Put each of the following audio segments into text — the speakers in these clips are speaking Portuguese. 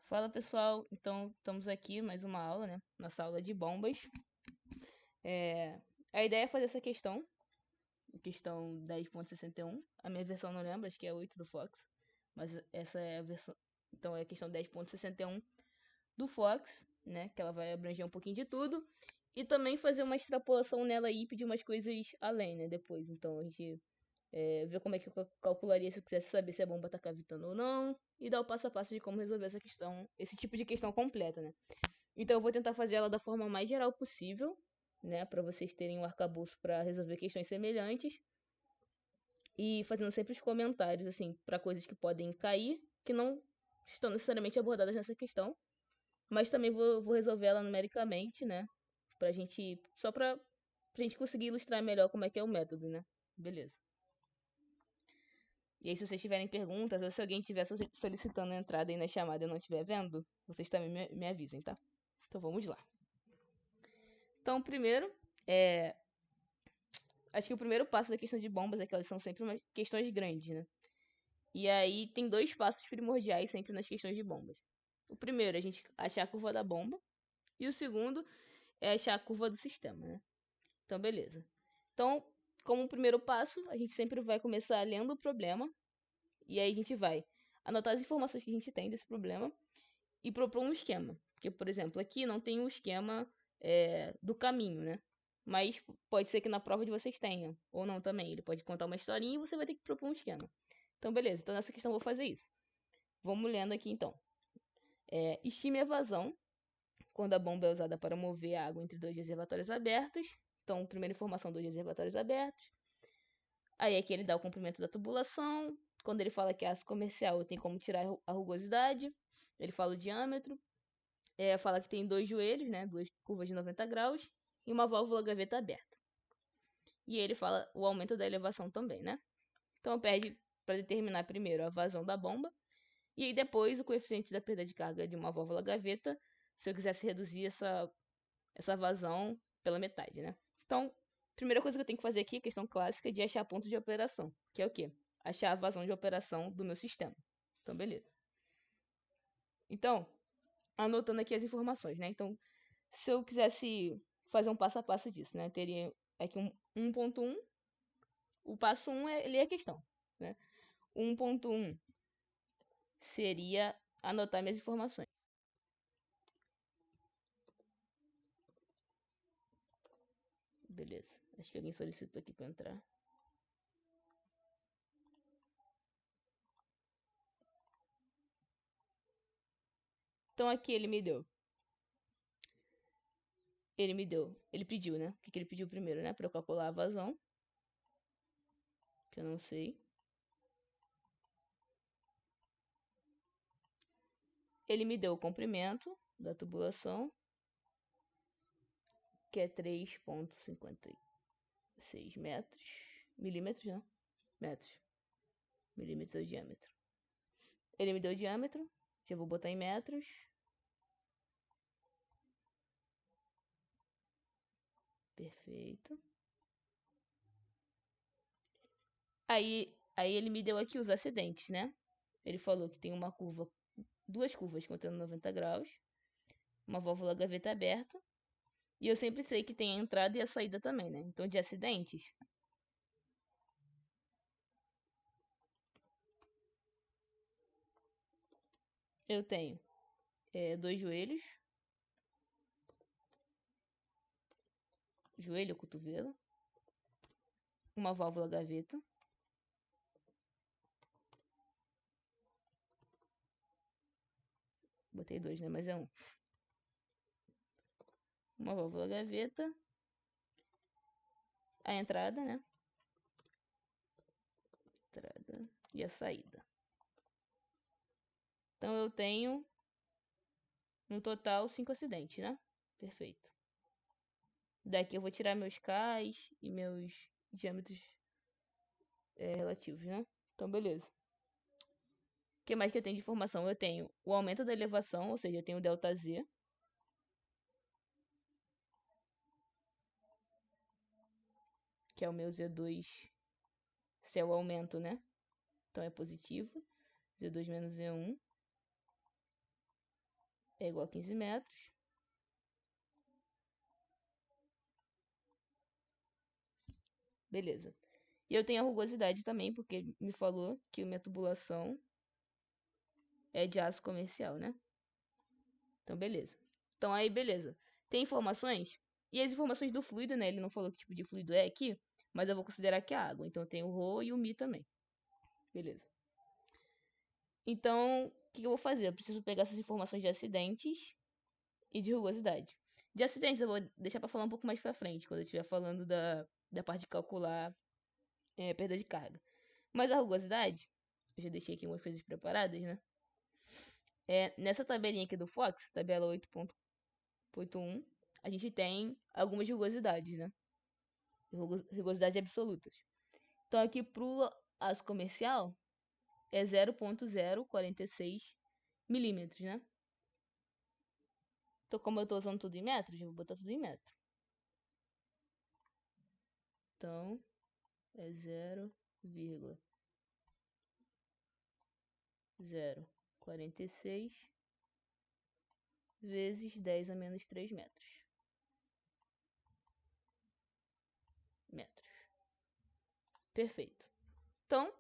Fala pessoal, então estamos aqui mais uma aula, né? Nossa aula de bombas. A ideia é fazer essa questão 10.61. A minha versão não lembro, acho que é 8 do Fox, mas essa é a versão. Então é a questão 10.61 do Fox, né? Que ela vai abranger um pouquinho de tudo e também fazer uma extrapolação nela aí e pedir umas coisas além, né? Depois, então a gente ver como é que eu calcularia se eu quisesse saber se a bomba tá cavitando ou não, e dar o passo a passo de como resolver essa questão, esse tipo de questão completa, né? Então eu vou tentar fazer ela da forma mais geral possível, né, para vocês terem um arcabouço para resolver questões semelhantes, e fazendo sempre os comentários, assim, para coisas que podem cair, que não estão necessariamente abordadas nessa questão, mas também vou resolver ela numericamente, né, só pra gente conseguir ilustrar melhor como é que é o método, né? Beleza. E aí, se vocês tiverem perguntas, ou se alguém estiver solicitando a entrada aí na chamada e eu não estiver vendo, vocês também me avisem, tá? Então vamos lá. Então, primeiro, acho que o primeiro passo da questão de bombas é que elas são sempre questões grandes, né? E aí tem dois passos primordiais sempre nas questões de bombas. O primeiro é a gente achar a curva da bomba, e o segundo é achar a curva do sistema, né? Então, beleza. Então, como primeiro passo, a gente sempre vai começar lendo o problema. E aí a gente vai anotar as informações que a gente tem desse problema e propor um esquema. Porque, por exemplo, aqui não tem o esquema do caminho, né? Mas pode ser que na prova de vocês tenham, ou não também. Ele pode contar uma historinha e você vai ter que propor um esquema. Então, beleza. Então, nessa questão eu vou fazer isso. Vamos lendo aqui, então. Estime a vazão quando a bomba é usada para mover a água entre dois reservatórios abertos. Então, primeira informação, dois reservatórios abertos. Aí aqui ele dá o comprimento da tubulação. Quando ele fala que é aço comercial, tem como tirar a rugosidade. Ele fala o diâmetro. Fala que tem dois joelhos, né? Duas curvas de 90 graus. E uma válvula gaveta aberta. E ele fala o aumento da elevação também, né? Então pede para determinar primeiro a vazão da bomba. E aí depois o coeficiente da perda de carga de uma válvula gaveta. Se eu quisesse reduzir essa vazão pela metade, né? Então, primeira coisa que eu tenho que fazer aqui é a questão clássica de achar ponto de operação, que é o quê? Achar a vazão de operação do meu sistema. Então, beleza. Então, anotando aqui as informações, né? Então, se eu quisesse fazer um passo a passo disso, né? Teria aqui um 1.1. O passo 1 é ler a questão, né? 1.1 seria anotar minhas informações. Beleza. Acho que alguém solicitou aqui para entrar. Então aqui ele pediu, né? O que ele pediu primeiro, né? Para eu calcular a vazão. Que eu não sei. Ele me deu o comprimento da tubulação, que é 3,56 metros. Milímetros, né? Metros. Milímetros é o diâmetro. Ele me deu o diâmetro. Já vou botar em metros. Perfeito. Aí ele me deu aqui os acidentes, né? Ele falou que tem duas curvas contando 90 graus, uma válvula gaveta aberta, e eu sempre sei que tem a entrada e a saída também, né? Então, de acidentes, eu tenho dois joelhos, joelho ou cotovelo, uma válvula gaveta, botei dois, né? Mas é um. Uma válvula gaveta, a entrada, né? Entrada e a saída. Então eu tenho no total 5 acidentes, né? Perfeito. Daqui eu vou tirar meus cais e meus diâmetros relativos, né? Então beleza. O que mais que eu tenho de informação? Eu tenho o aumento da elevação, ou seja, eu tenho o ΔZ. Que é o meu Z2, se é o aumento, né? Então é positivo. Z2 menos Z1. é igual a 15 metros. Beleza. E eu tenho a rugosidade também, porque me falou que minha tubulação é de aço comercial, né? Então, beleza. Então, aí, beleza. Tem informações? E as informações do fluido, né? Ele não falou que tipo de fluido é aqui, mas eu vou considerar que é água. Então, tem o ρ e o mi também. Beleza. Então, o que eu vou fazer? Eu preciso pegar essas informações de acidentes e de rugosidade. De acidentes eu vou deixar para falar um pouco mais pra frente, quando eu estiver falando da parte de calcular perda de carga. Mas a rugosidade, eu já deixei aqui umas coisas preparadas, né? Nessa tabelinha aqui do Fox, tabela 8.81, a gente tem algumas rugosidades, né? Rugosidades absolutas. Então aqui pro aço comercial é 0.046 milímetros, né? Então como eu tô usando tudo em metros, eu vou botar tudo em metro. Então é 0,046 vezes 10 a menos 3 metros. Perfeito. Então,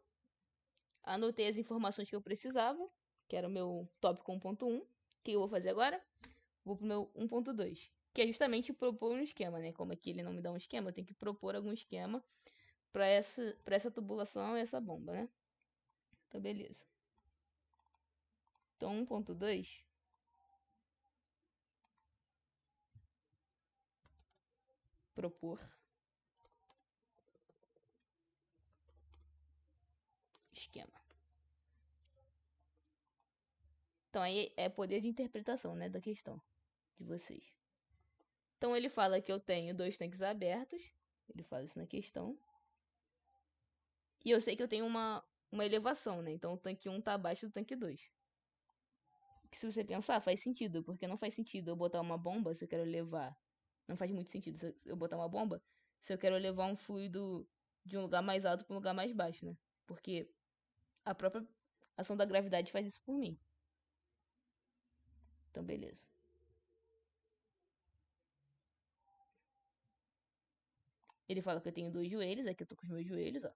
anotei as informações que eu precisava, que era o meu tópico 1.1. O que eu vou fazer agora? Vou pro meu 1.2, que é justamente propor um esquema, né? Como aqui ele não me dá um esquema, eu tenho que propor algum esquema para essa tubulação e essa bomba, né? Então, beleza. Então, 1.2, propor esquema. Então, aí é poder de interpretação, né, da questão de vocês. Então, ele fala que eu tenho 2 tanques abertos. Ele fala isso na questão. E eu sei que eu tenho uma elevação, né? Então, o tanque 1 tá abaixo do tanque 2. Que se você pensar, faz sentido. Porque não faz sentido eu botar uma bomba se eu quero levar. Não faz muito sentido se eu botar uma bomba se eu quero levar um fluido de um lugar mais alto para um lugar mais baixo, né? Porque a própria ação da gravidade faz isso por mim. Então, beleza. Ele fala que eu tenho 2 joelhos. Aqui eu tô com os meus joelhos, ó.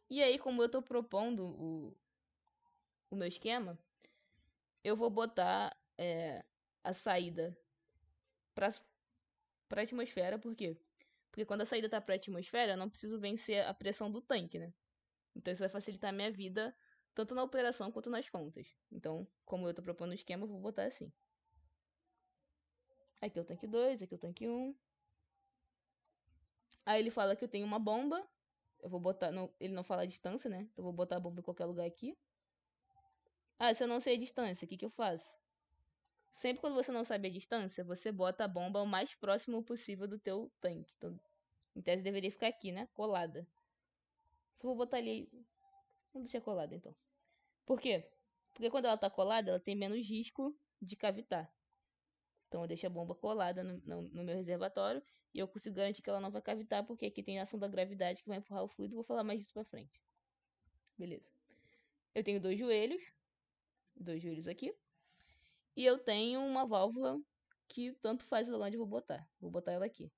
E aí, como eu tô propondo o meu esquema, eu vou botar a saída para a atmosfera, por quê? Porque quando a saída tá para a atmosfera, eu não preciso vencer a pressão do tanque, né? Então isso vai facilitar a minha vida, tanto na operação quanto nas contas. Então, como eu tô propondo o esquema, eu vou botar assim. Aqui é o tanque 2, aqui é o tanque 1. Aí ele fala que eu tenho uma bomba. Eu vou botar. Não, ele não fala a distância, né? Então eu vou botar a bomba em qualquer lugar aqui. Ah, se eu não sei a distância, o que eu faço? Sempre quando você não sabe a distância, você bota a bomba o mais próximo possível do teu tanque. Então, em tese deveria ficar aqui, né? Colada. Só vou botar ali. Vou deixar colada então. Por quê? Porque quando ela tá colada, ela tem menos risco de cavitar. Então eu deixo a bomba colada no meu reservatório e eu consigo garantir que ela não vai cavitar, porque aqui tem a ação da gravidade que vai empurrar o fluido. Vou falar mais disso pra frente. Beleza. Eu tenho 2 joelhos aqui. E eu tenho uma válvula que tanto faz o lugar onde eu vou botar. Vou botar ela aqui.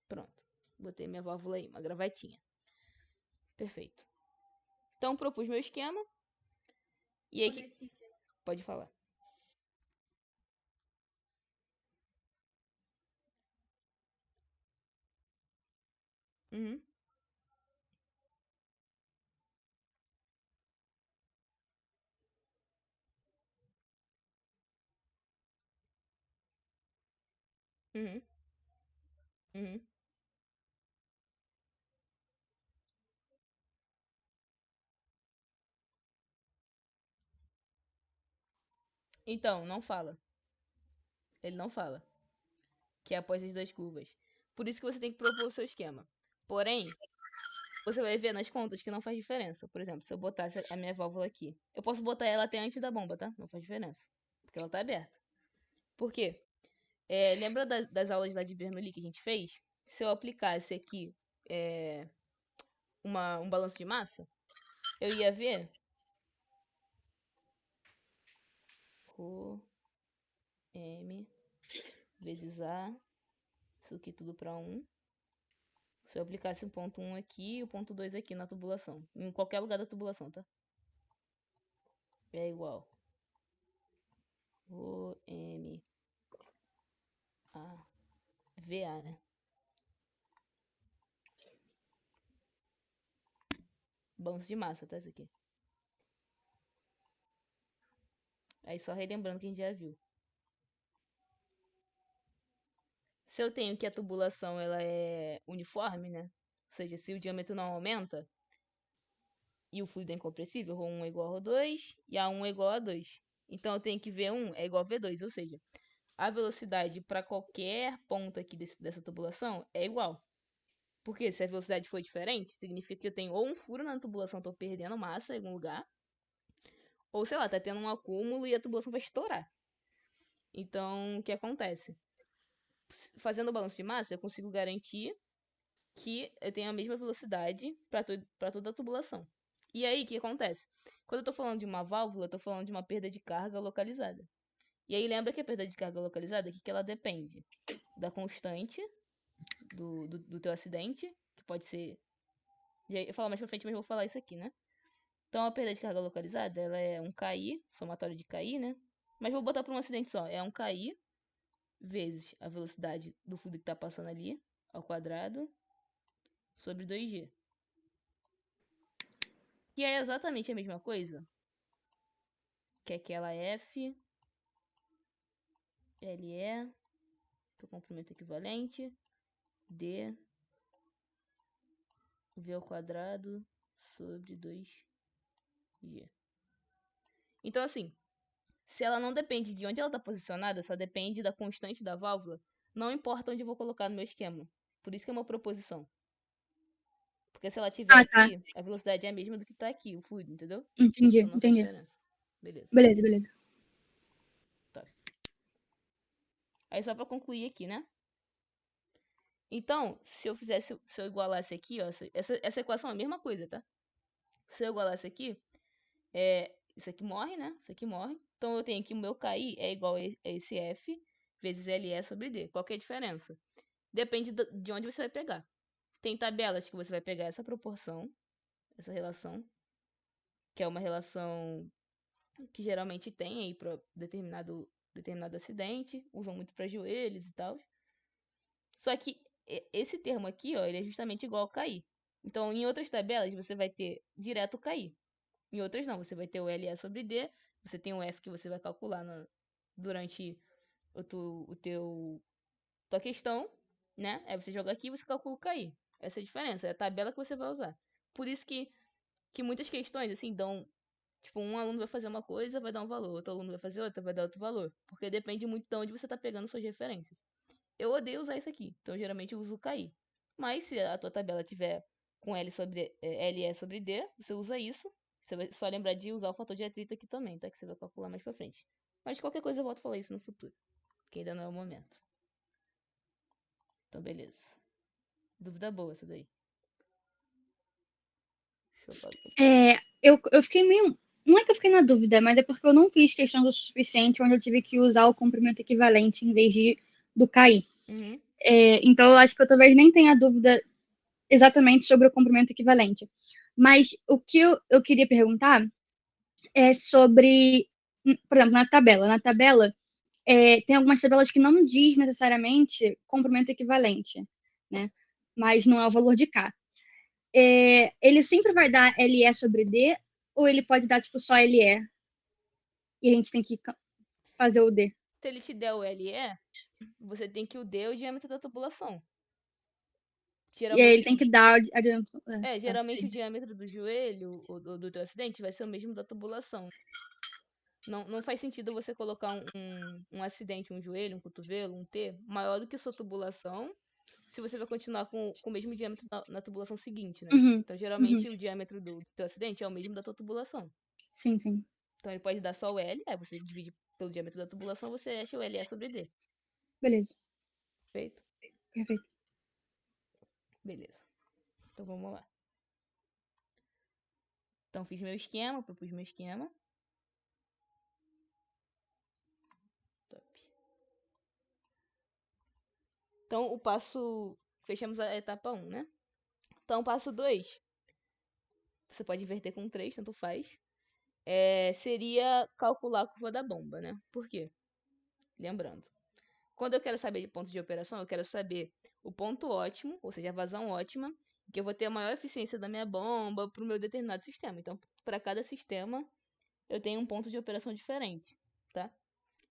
Pronto. Botei minha válvula aí, uma gravatinha. Perfeito. Então propus meu esquema. E aí pode falar. Uhum. Uhum. Uhum. Então, não fala. Ele não fala. Que é após as 2 curvas. Por isso que você tem que propor o seu esquema. Porém, você vai ver nas contas que não faz diferença. Por exemplo, se eu botasse a minha válvula aqui, eu posso botar ela até antes da bomba, tá? Não faz diferença. Porque ela tá aberta. Por quê? Lembra das aulas lá de Bernoulli que a gente fez? Se eu aplicasse aqui um balanço de massa, eu ia ver Rho M vezes A, isso aqui tudo para 1. Se eu aplicasse o ponto 1 aqui e o ponto 2 aqui na tubulação, em qualquer lugar da tubulação, tá? É igual Rho M A VA, né? Balanço de massa, tá? Isso aqui. Aí só relembrando que a gente já viu. Se eu tenho que a tubulação ela é uniforme, né? Ou seja, se o diâmetro não aumenta e o fluido é incompressível, ρ1 é igual a ρ2 e A1 é igual a 2. Então eu tenho que V1 é igual a V2, ou seja, a velocidade para qualquer ponto aqui dessa tubulação é igual. Porque se a velocidade for diferente, significa que eu tenho ou um furo na tubulação, tô perdendo massa em algum lugar, ou sei lá, tá tendo um acúmulo e a tubulação vai estourar. Então, o que acontece? Fazendo o balanço de massa, eu consigo garantir que eu tenho a mesma velocidade para toda a tubulação. E aí, o que acontece? Quando eu tô falando de uma válvula, eu tô falando de uma perda de carga localizada. E aí, lembra que a perda de carga localizada, que ela depende da constante do teu acidente, que pode ser... Eu falo mais pra frente, mas vou falar isso aqui, né? Então, a perda de carga localizada, ela é um KI, somatório de KI, né? Mas vou botar para um acidente só. É um KI vezes a velocidade do fluido que tá passando ali, ao quadrado, sobre 2G. Que é exatamente a mesma coisa que aquela F, LE, que é o comprimento equivalente, D, V ao quadrado, sobre 2G. Então, assim, se ela não depende de onde ela está posicionada, só depende da constante da válvula, não importa onde eu vou colocar no meu esquema. Por isso que é uma proposição. Porque se ela estiver Ah, tá. aqui, a velocidade é a mesma do que está aqui, o fluido, entendeu? Entendi, Então não faz entendi. diferença. Beleza. Beleza, beleza. Tá. Aí só para concluir aqui, né? Então, se eu igualasse aqui, ó, essa equação é a mesma coisa, tá? Se eu igualasse aqui, isso aqui morre, né? Isso aqui morre. Então eu tenho que o meu KI é igual a esse F vezes LE sobre D. Qual que é a diferença? Depende de onde você vai pegar. Tem tabelas que você vai pegar essa proporção, essa relação, que é uma relação que geralmente tem aí para determinado acidente, usam muito para joelhos e tal. Só que esse termo aqui, ó, ele é justamente igual ao KI. Então, em outras tabelas, você vai ter direto o KI. Em outras, não. Você vai ter o LE sobre D, você tem o F que você vai calcular durante tua questão, né? Aí você joga aqui e você calcula o KI. Essa é a diferença, é a tabela que você vai usar. Por isso que muitas questões, assim, dão... Tipo, um aluno vai fazer uma coisa, vai dar um valor. Outro aluno vai fazer outra, vai dar outro valor. Porque depende muito de onde você tá pegando suas referências. Eu odeio usar isso aqui, então geralmente eu uso o KI. Mas se a tua tabela tiver com LE sobre D, você usa isso. Você vai só lembrar de usar o fator de atrito aqui também, tá? Que você vai calcular mais pra frente. Mas qualquer coisa eu volto a falar isso no futuro, que ainda não é o momento. Então, beleza. Dúvida boa essa daí. Deixa eu parar. Eu fiquei meio. Não é que eu fiquei na dúvida, mas é porque eu não fiz questão do suficiente onde eu tive que usar o comprimento equivalente em vez do KI. Uhum. Então eu acho que eu talvez nem tenha dúvida exatamente sobre o comprimento equivalente. Mas o que eu queria perguntar é sobre, por exemplo, na tabela. Na tabela, tem algumas tabelas que não diz necessariamente comprimento equivalente, né? Mas não é o valor de K. Ele sempre vai dar LE sobre D, ou ele pode dar tipo só LE e a gente tem que fazer o D. Se ele te der o LE, você tem que o D é o diâmetro da tubulação. E aí ele Geralmente, tem que dar tá. geralmente o diâmetro do joelho ou do teu acidente vai ser o mesmo da tubulação. Não faz sentido você colocar um acidente, um joelho, um cotovelo, um T, maior do que sua tubulação, se você vai continuar com o mesmo diâmetro na tubulação seguinte, né? Uhum, Então, uhum. geralmente, o diâmetro do teu acidente é o mesmo da tua tubulação. Sim, sim. Então, ele pode dar só o L, aí você divide pelo diâmetro da tubulação, você acha o LE sobre D. Beleza. Perfeito? Perfeito. Beleza. Então, vamos lá. Então, fiz meu esquema, propus meu esquema. Top. Então, fechamos a etapa 1, né? Então, o passo 2, você pode inverter com 3, tanto faz. Seria calcular a curva da bomba, né? Por quê? Lembrando, quando eu quero saber de ponto de operação, eu quero saber o ponto ótimo, ou seja, a vazão ótima, que eu vou ter a maior eficiência da minha bomba para o meu determinado sistema. Então, para cada sistema, eu tenho um ponto de operação diferente, tá?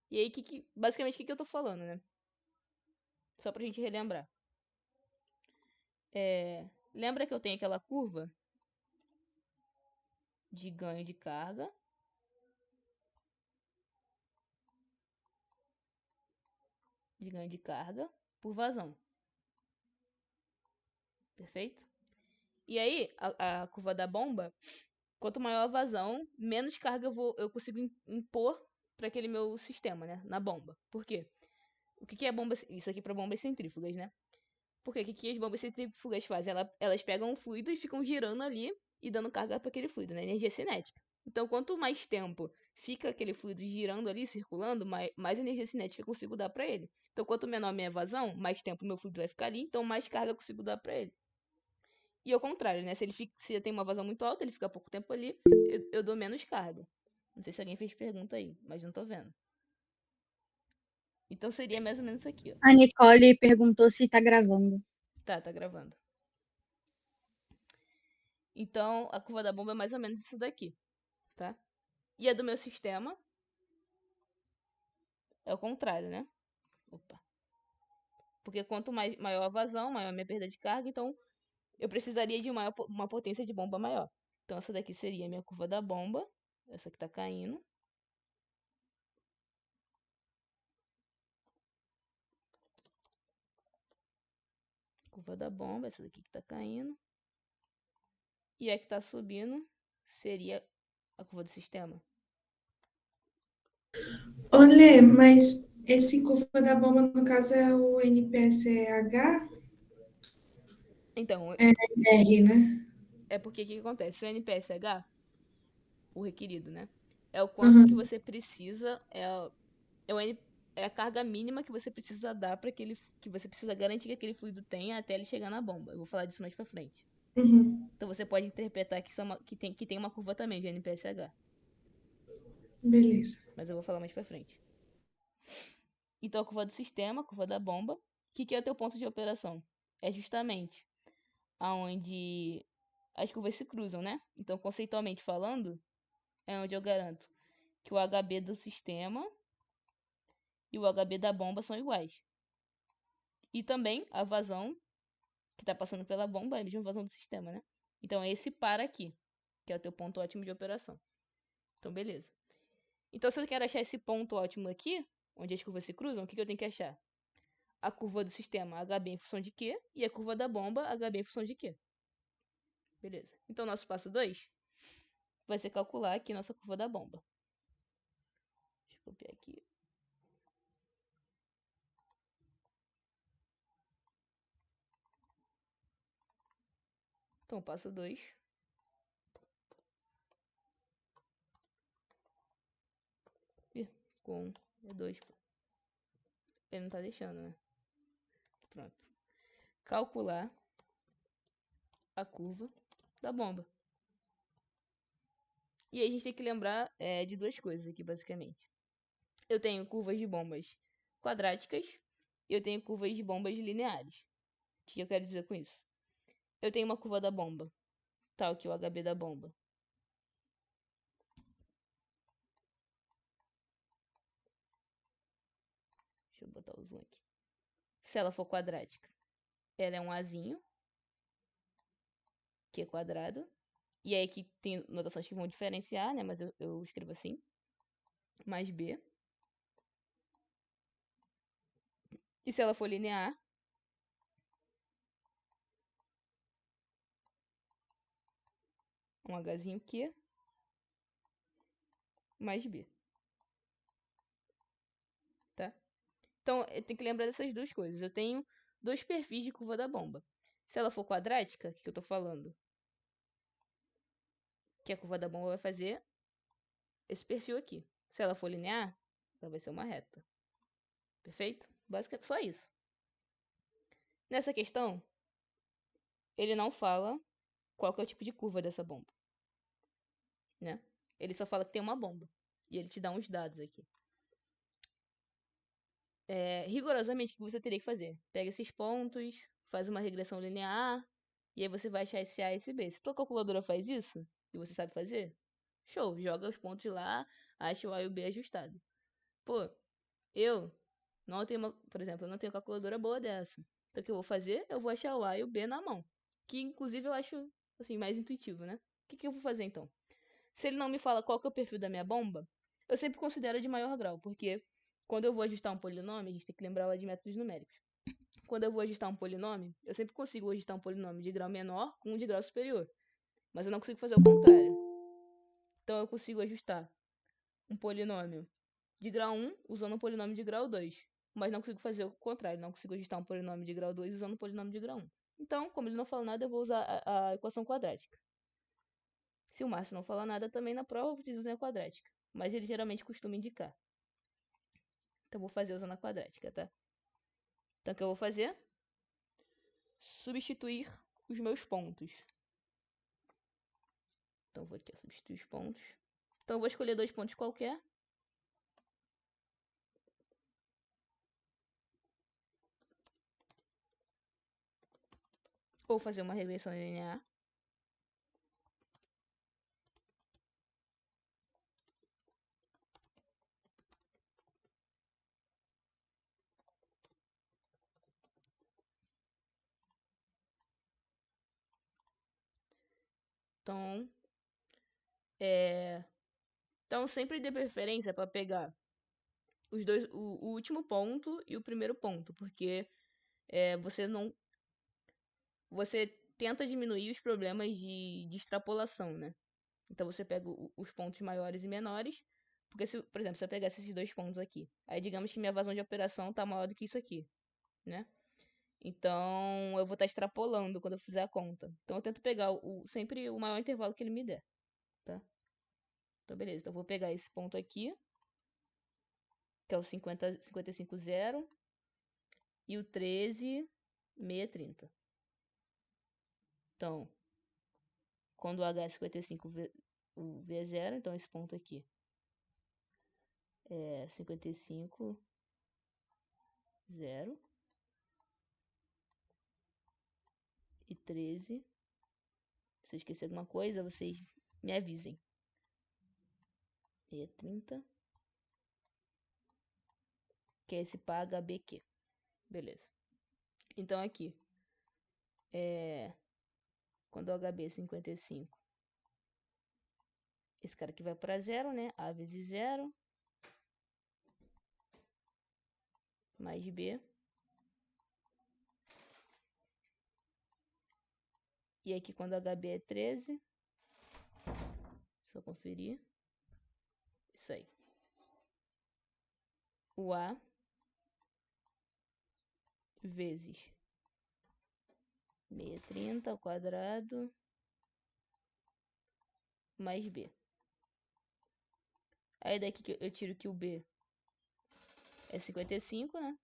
E aí, basicamente, o que eu tô falando, né? Só pra gente relembrar. Lembra que eu tenho aquela curva de ganho de carga? De ganho de carga por vazão. Perfeito? E aí, a curva da bomba, quanto maior a vazão, menos carga eu consigo impor para aquele meu sistema, né? Na bomba. Por quê? O que é bomba? Isso aqui para bombas centrífugas, né? Porque o que as bombas centrífugas fazem? Elas pegam o fluido e ficam girando ali e dando carga para aquele fluido, né? Energia cinética. Então, quanto mais tempo fica aquele fluido girando ali, circulando, mais energia cinética eu consigo dar para ele. Então, quanto menor a minha vazão, mais tempo meu fluido vai ficar ali, então mais carga eu consigo dar para ele. E ao contrário, né? Se eu tenho uma vazão muito alta, ele fica pouco tempo ali, eu dou menos carga. Não sei se alguém fez pergunta aí, mas não tô vendo. Então seria mais ou menos isso aqui, ó. A Nicole perguntou se tá gravando. Tá gravando. Então, a curva da bomba é mais ou menos isso daqui, tá? E a do meu sistema é o contrário, né? Opa. Porque quanto maior a vazão, maior a minha perda de carga, então eu precisaria de uma potência de bomba maior. Então essa daqui seria a minha curva da bomba. Essa que tá caindo. Curva da bomba, essa daqui que tá caindo. E a que tá subindo seria a curva do sistema. Olê, mas esse curva da bomba, no caso, é o NPSH? Então, R, né? é porque o que acontece? O NPSH, o requerido, né? É o quanto que Uhum, você precisa, é, o N, é a carga mínima que você precisa dar para que você precisa garantir que aquele fluido tenha até ele chegar na bomba. Eu vou falar disso mais pra frente. uhum, Então você pode interpretar que tem uma curva também de NPSH, beleza. mas eu vou falar mais pra frente. Então a curva do sistema, a curva da bomba, o que é o teu ponto de operação? É justamente aonde as curvas se cruzam, né? Então, conceitualmente falando, é onde eu garanto que o HB do sistema e o HB da bomba são iguais. E também a vazão que está passando pela bomba é a mesma vazão do sistema, né? Então, é esse par aqui, que é o teu ponto ótimo de operação. Então, beleza. Então, se eu quero achar esse ponto ótimo aqui, onde as curvas se cruzam, o que eu tenho que achar? A curva do sistema HB em função de Q e a curva da bomba HB em função de Q. Beleza. Então, nosso passo 2 vai ser calcular aqui nossa curva da bomba. Deixa eu copiar aqui. Então, passo 2. Ih, ficou 1. É 2. Ele não tá deixando, né? Pronto. Calcular a curva da bomba. E aí a gente tem que lembrar de duas coisas aqui, basicamente. Eu tenho curvas de bombas quadráticas e eu tenho curvas de bombas lineares. O que eu quero dizer com isso? Eu tenho uma curva da bomba, tal que o HB da bomba. Deixa eu botar o zoom aqui. Se ela for quadrática, ela é um Azinho, que é quadrado. E aí aqui tem notações que vão diferenciar, né? Mas eu escrevo assim. Mais B. E se ela for linear, um Hzinho Q mais B, tá? Então, eu tenho que lembrar dessas duas coisas. Eu tenho dois perfis de curva da bomba. Se ela for quadrática, o que eu tô falando? que a curva da bomba vai fazer esse perfil aqui. Se ela for linear, ela vai ser uma reta. Perfeito? Basicamente só isso. Nessa questão, ele não fala qual que é o tipo de curva dessa bomba, né? Ele só fala que tem uma bomba. E ele te dá uns dados aqui. Rigorosamente, o que você teria que fazer? Pega esses pontos, faz uma regressão linear, e aí você vai achar esse A e esse B. Se tua calculadora faz isso, e você sabe fazer, show, joga os pontos lá, acha o A e o B ajustado. Pô, eu não tenho por exemplo, eu não tenho calculadora boa dessa. Então o que eu vou fazer? Eu vou achar o A e o B na mão. Que inclusive eu acho assim mais intuitivo, né? O que eu vou fazer então? Se ele não me fala qual que é o perfil da minha bomba, eu sempre considero de maior grau, porque quando eu vou ajustar um polinômio, a gente tem que lembrar lá de métodos numéricos. Quando eu vou ajustar um polinômio, eu sempre consigo ajustar um polinômio de grau menor com um de grau superior. Mas eu não consigo fazer o contrário. Então eu consigo ajustar um polinômio de grau 1 usando um polinômio de grau 2. Mas não consigo fazer o contrário. Não consigo ajustar um polinômio de grau 2 usando um polinômio de grau 1. Então, como ele não fala nada, eu vou usar a equação quadrática. Se o Márcio não falar nada também na prova, vocês usem a quadrática. Mas ele geralmente costuma indicar. Então eu vou fazer usando a quadrática, tá? Então o que eu vou fazer? Substituir os meus pontos. Então vou aqui, ó, substituir os pontos. Então eu vou escolher 2 pontos qualquer. Ou fazer uma regressão linear. Então sempre dê preferência para pegar os dois, o último ponto e o primeiro ponto, porque você tenta diminuir os problemas de extrapolação, né? Então você pega os pontos maiores e menores, porque se, por exemplo, se eu pegasse esses 2 pontos aqui, aí digamos que minha vazão de operação tá maior do que isso aqui, né? Então eu vou estar extrapolando quando eu fizer a conta. Então eu tento pegar sempre o maior intervalo que ele me der, tá? Então beleza, então eu vou pegar esse ponto aqui, que é o 55,0 e o 13,630. Então, quando o H é 55, o V é 0, então esse ponto aqui é 55, 0 e 13. Se eu esquecer alguma coisa, vocês me avisem. E 30, que é esse pá HBQ. Beleza. Então aqui, quando o HB é 55, esse cara aqui vai para 0, né? A vezes 0, mais B. E aqui quando o HB é 13, só conferir. Isso aí. O A vezes 630 ao quadrado mais B. Aí daqui que eu tiro que o B é 55, né?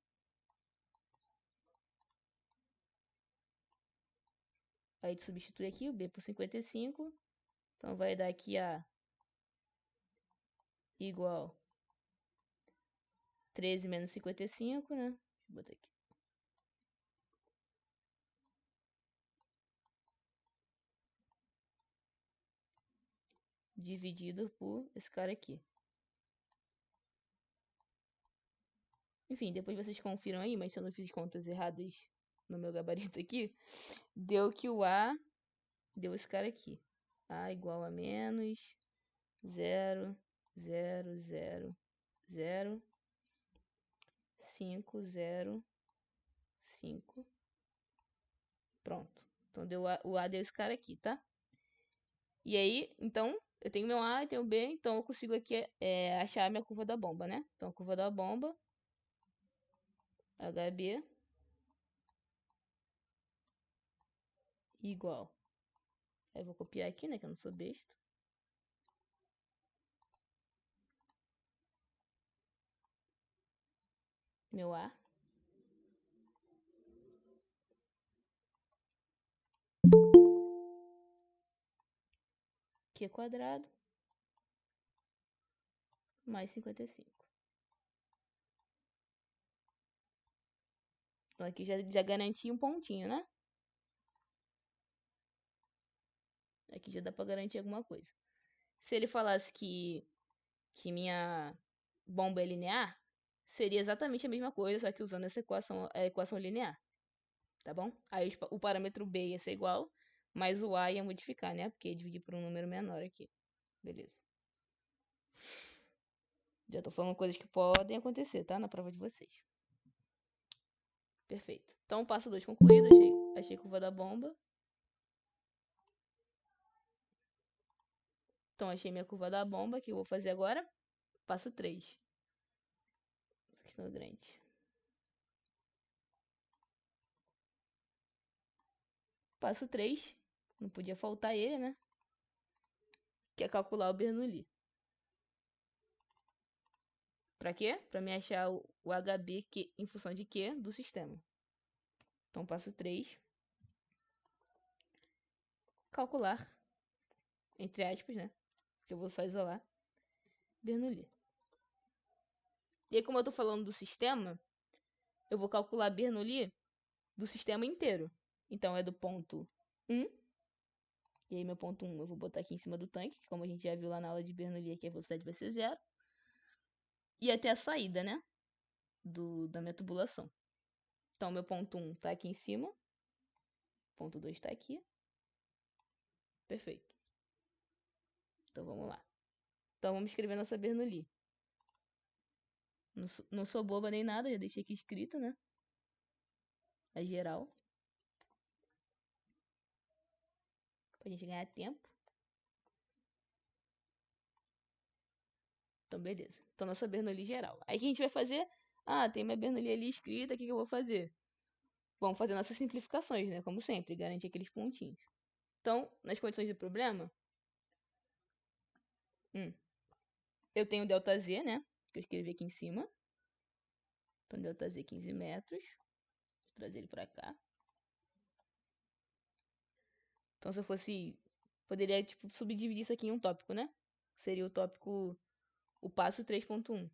Aí substitui aqui o B por 55. Então vai dar aqui A igual 13 menos 55, né? Deixa eu botar aqui. Dividido por esse cara aqui. Enfim, depois vocês confiram aí, mas se eu não fiz contas erradas no meu gabarito aqui, deu que o A deu esse cara aqui. A igual a menos 0, 0, 0, 0, 5, 0, 5. Pronto. Então o A deu esse cara aqui, tá? E aí, então, eu tenho meu A e tenho B, então eu consigo aqui achar a minha curva da bomba, né? Então a curva da bomba, HB, igual. Eu vou copiar aqui, né? Que eu não sou besta. meu A. Q quadrado mais 55. Então aqui já garanti um pontinho, né? Aqui já dá pra garantir alguma coisa. Se ele falasse que minha bomba é linear, seria exatamente a mesma coisa, só que usando essa equação, a equação linear. Tá bom? Aí o parâmetro B ia ser igual, mas o A ia modificar, né? Porque ia dividir por um número menor aqui. Beleza. Já tô falando coisas que podem acontecer, tá? Na prova de vocês. Perfeito. Então, passo 2 concluído. Achei curva da bomba. Então, achei minha curva da bomba, que eu vou fazer agora. Passo 3. Essa questão é grande. Passo 3. Não podia faltar ele, né? Que é calcular o Bernoulli. Pra quê? Pra me achar o HB em função de Q do sistema. Então, passo 3. Calcular, entre aspas, né? Que eu vou só isolar. Bernoulli. E aí, como eu tô falando do sistema, eu vou calcular Bernoulli do sistema inteiro. Então, é do ponto 1. E aí, meu ponto 1 eu vou botar aqui em cima do tanque, que como a gente já viu lá na aula de Bernoulli, aqui a velocidade vai ser 0. E até a saída, né? Da minha tubulação. Então, meu ponto 1 tá aqui em cima. Ponto 2 tá aqui. Perfeito. Então, vamos lá. Então, vamos escrever nossa Bernoulli. Não sou boba nem nada, já deixei aqui escrito, né? A geral. Pra gente ganhar tempo. Então, beleza. Então, nossa Bernoulli geral. Aí, o que a gente vai fazer? Ah, tem minha Bernoulli ali escrita, o que eu vou fazer? Vamos fazer nossas simplificações, né? Como sempre, garantir aqueles pontinhos. Então, nas condições do problema, eu tenho ΔZ, né? Que eu escrevi aqui em cima. Então, ΔZ 15 metros. Vou trazer ele pra cá. Então, se eu fosse... Poderia, tipo, subdividir isso aqui em um tópico, né? Seria o tópico... O passo 3.1.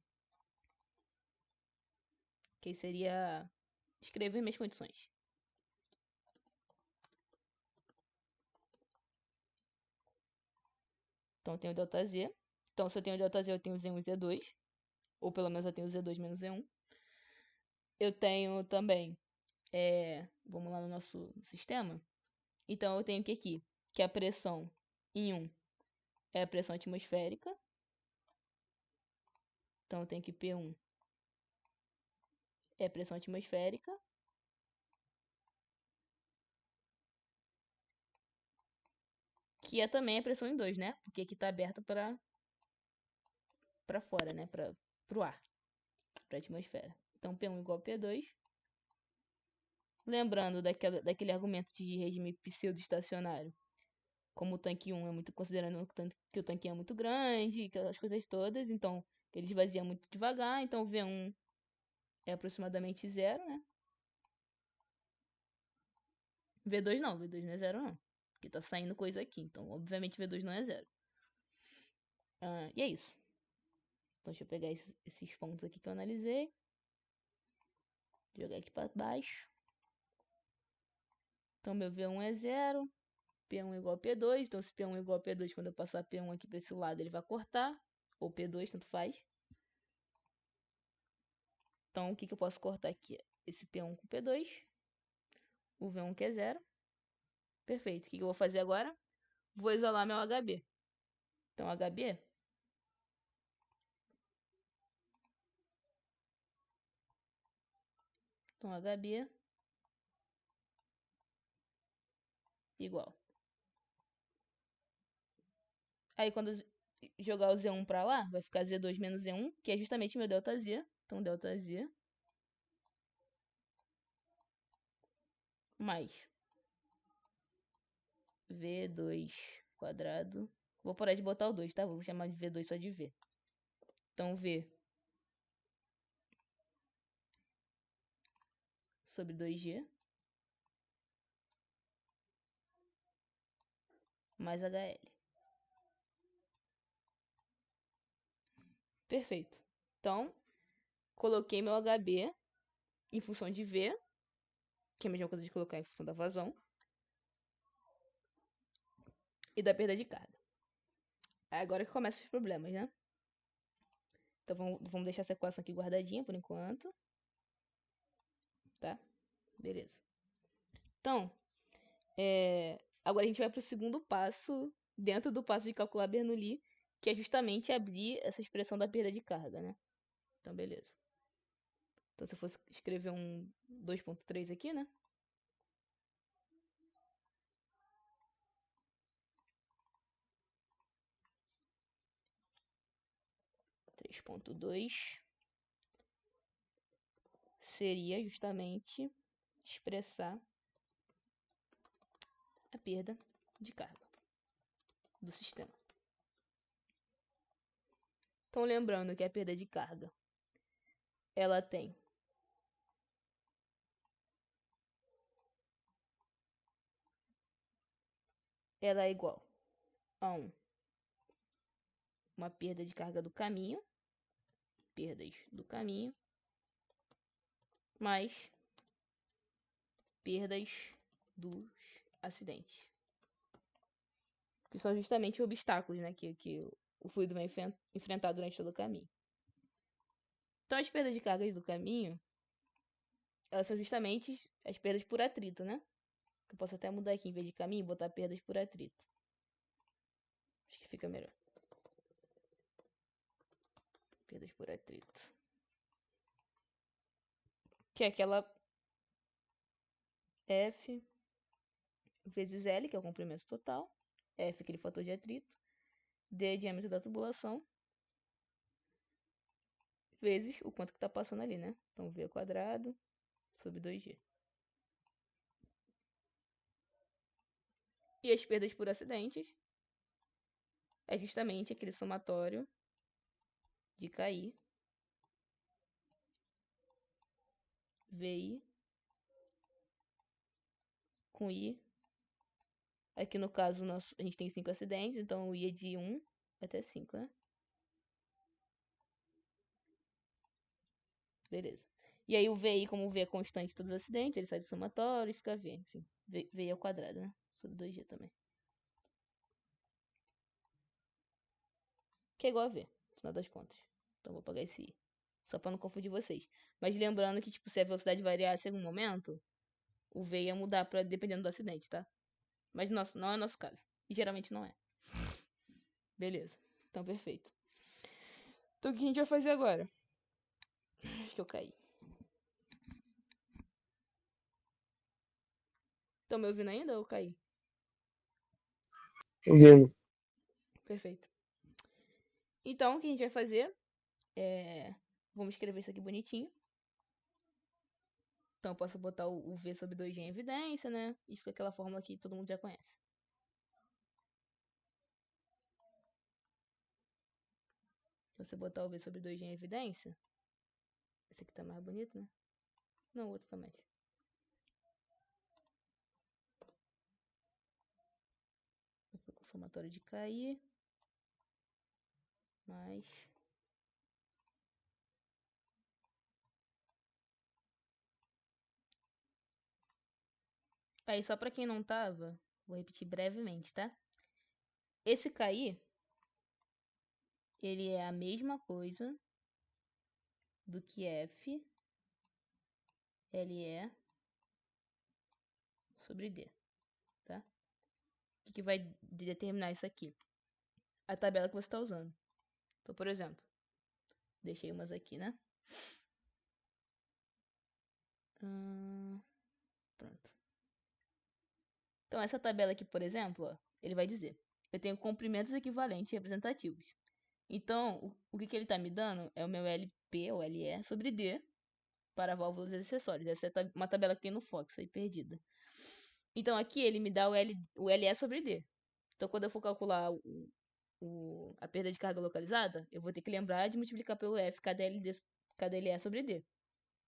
Que seria... Escrever minhas condições. Então, eu tenho ΔZ. Então, se eu tenho ΔZ, eu tenho Z1 e Z2. Ou pelo menos eu tenho Z2 menos Z1. Eu tenho também... vamos lá no nosso sistema. Então, eu tenho o que aqui? Que a pressão em 1 é a pressão atmosférica. Então, eu tenho que P1 é a pressão atmosférica. Que é também a pressão em 2, né? Porque aqui tá aberto para fora, né? Pro ar. Pra atmosfera. Então, P1 igual a P2. Lembrando daquele argumento de regime pseudo-estacionário. Como o tanque 1 é muito... Considerando que o tanque é muito grande, aquelas coisas todas. Então, ele esvazia muito devagar. Então, V1 é aproximadamente 0, né? V2 não. V2 não é 0, não. Porque tá saindo coisa aqui. Então, obviamente, V2 não é 0. E é isso. Então, deixa eu pegar esses pontos aqui que eu analisei. Jogar aqui para baixo. Então, meu V1 é 0. P1 igual a P2. Então, se P1 igual a P2, quando eu passar P1 aqui para esse lado, ele vai cortar. Ou P2, tanto faz. Então, o que eu posso cortar aqui? Esse P1 com P2. O V1 que é 0. Perfeito. O que eu vou fazer agora? Vou isolar meu HB. Então, HB... Então, HB igual. Aí, quando jogar o Z1 pra lá, vai ficar Z2 menos Z1, que é justamente meu ΔZ. Então, ΔZ mais V2 quadrado. Vou parar de botar o 2, tá? Vou chamar de V2 só de V. Então, V sobre 2G mais HL. Perfeito. Então, coloquei meu HB em função de V, que é a mesma coisa de colocar em função da vazão, e da perda de carga. Agora que começam os problemas, né? Então, vamos deixar essa equação aqui guardadinha por enquanto. Tá? Beleza. Então, agora a gente vai para o segundo passo, dentro do passo de calcular Bernoulli, que é justamente abrir essa expressão da perda de carga, né? Então, beleza. Então, se eu fosse escrever um 2.3 aqui, né? (3.2) seria justamente expressar a perda de carga do sistema. Então, lembrando que a perda de carga, ela tem ela é igual a uma perda de carga do caminho, perdas do caminho, mais perdas dos acidentes, que são justamente obstáculos, né, que o fluido vai enfrentar durante todo o caminho. Então, as perdas de cargas do caminho, elas são justamente as perdas por atrito, né? Eu posso até mudar aqui, em vez de caminho, botar perdas por atrito. Acho que fica melhor. Perdas por atrito. Que é aquela F vezes L, que é o comprimento total. F, aquele fator de atrito. D, é o diâmetro da tubulação. Vezes o quanto que tá passando ali, né? Então, V quadrado sobre 2G. E as perdas por acidentes é justamente aquele somatório de KI, VI, com I. Aqui no caso a gente tem 5 acidentes, então o I é de 1 até 5, né? Beleza. E aí o VI, como o V é constante de todos os acidentes, ele sai do somatório e fica V, enfim. VI ao quadrado, né? Sobre 2G também. Que é igual a V, no final das contas. Então vou apagar esse I. Só pra não confundir vocês. Mas lembrando que, tipo, se a velocidade variasse em algum momento, o V ia mudar dependendo do acidente, tá? Mas não é nosso caso. E geralmente não é. Beleza. Então, perfeito. Então, o que a gente vai fazer agora? Acho que eu caí. Estão me ouvindo ainda ou eu caí? Ouvindo. Perfeito. Então, o que a gente vai fazer é... Vamos escrever isso aqui bonitinho. Então, eu posso botar o V sobre 2G em evidência, né? E fica aquela fórmula que todo mundo já conhece. Se você botar o V sobre 2G em evidência... Esse aqui tá mais bonito, né? Não, o outro também. Fica com o somatório de KI. Mais... Aí, só pra quem não tava, vou repetir brevemente, tá? Esse KI, ele é a mesma coisa do que F LE sobre D, tá? O que vai determinar isso aqui? A tabela que você está usando. Então, por exemplo, deixei umas aqui, né? Pronto. Então, essa tabela aqui, por exemplo, ó, ele vai dizer: eu tenho comprimentos equivalentes representativos. Então, o que ele está me dando é o meu LP, ou LE, sobre D, para válvulas acessórias. Essa é uma tabela que tem no Fox, aí perdida. Então, aqui ele me dá o LE sobre D. Então, quando eu for calcular a perda de carga localizada, eu vou ter que lembrar de multiplicar pelo F KDLE sobre D.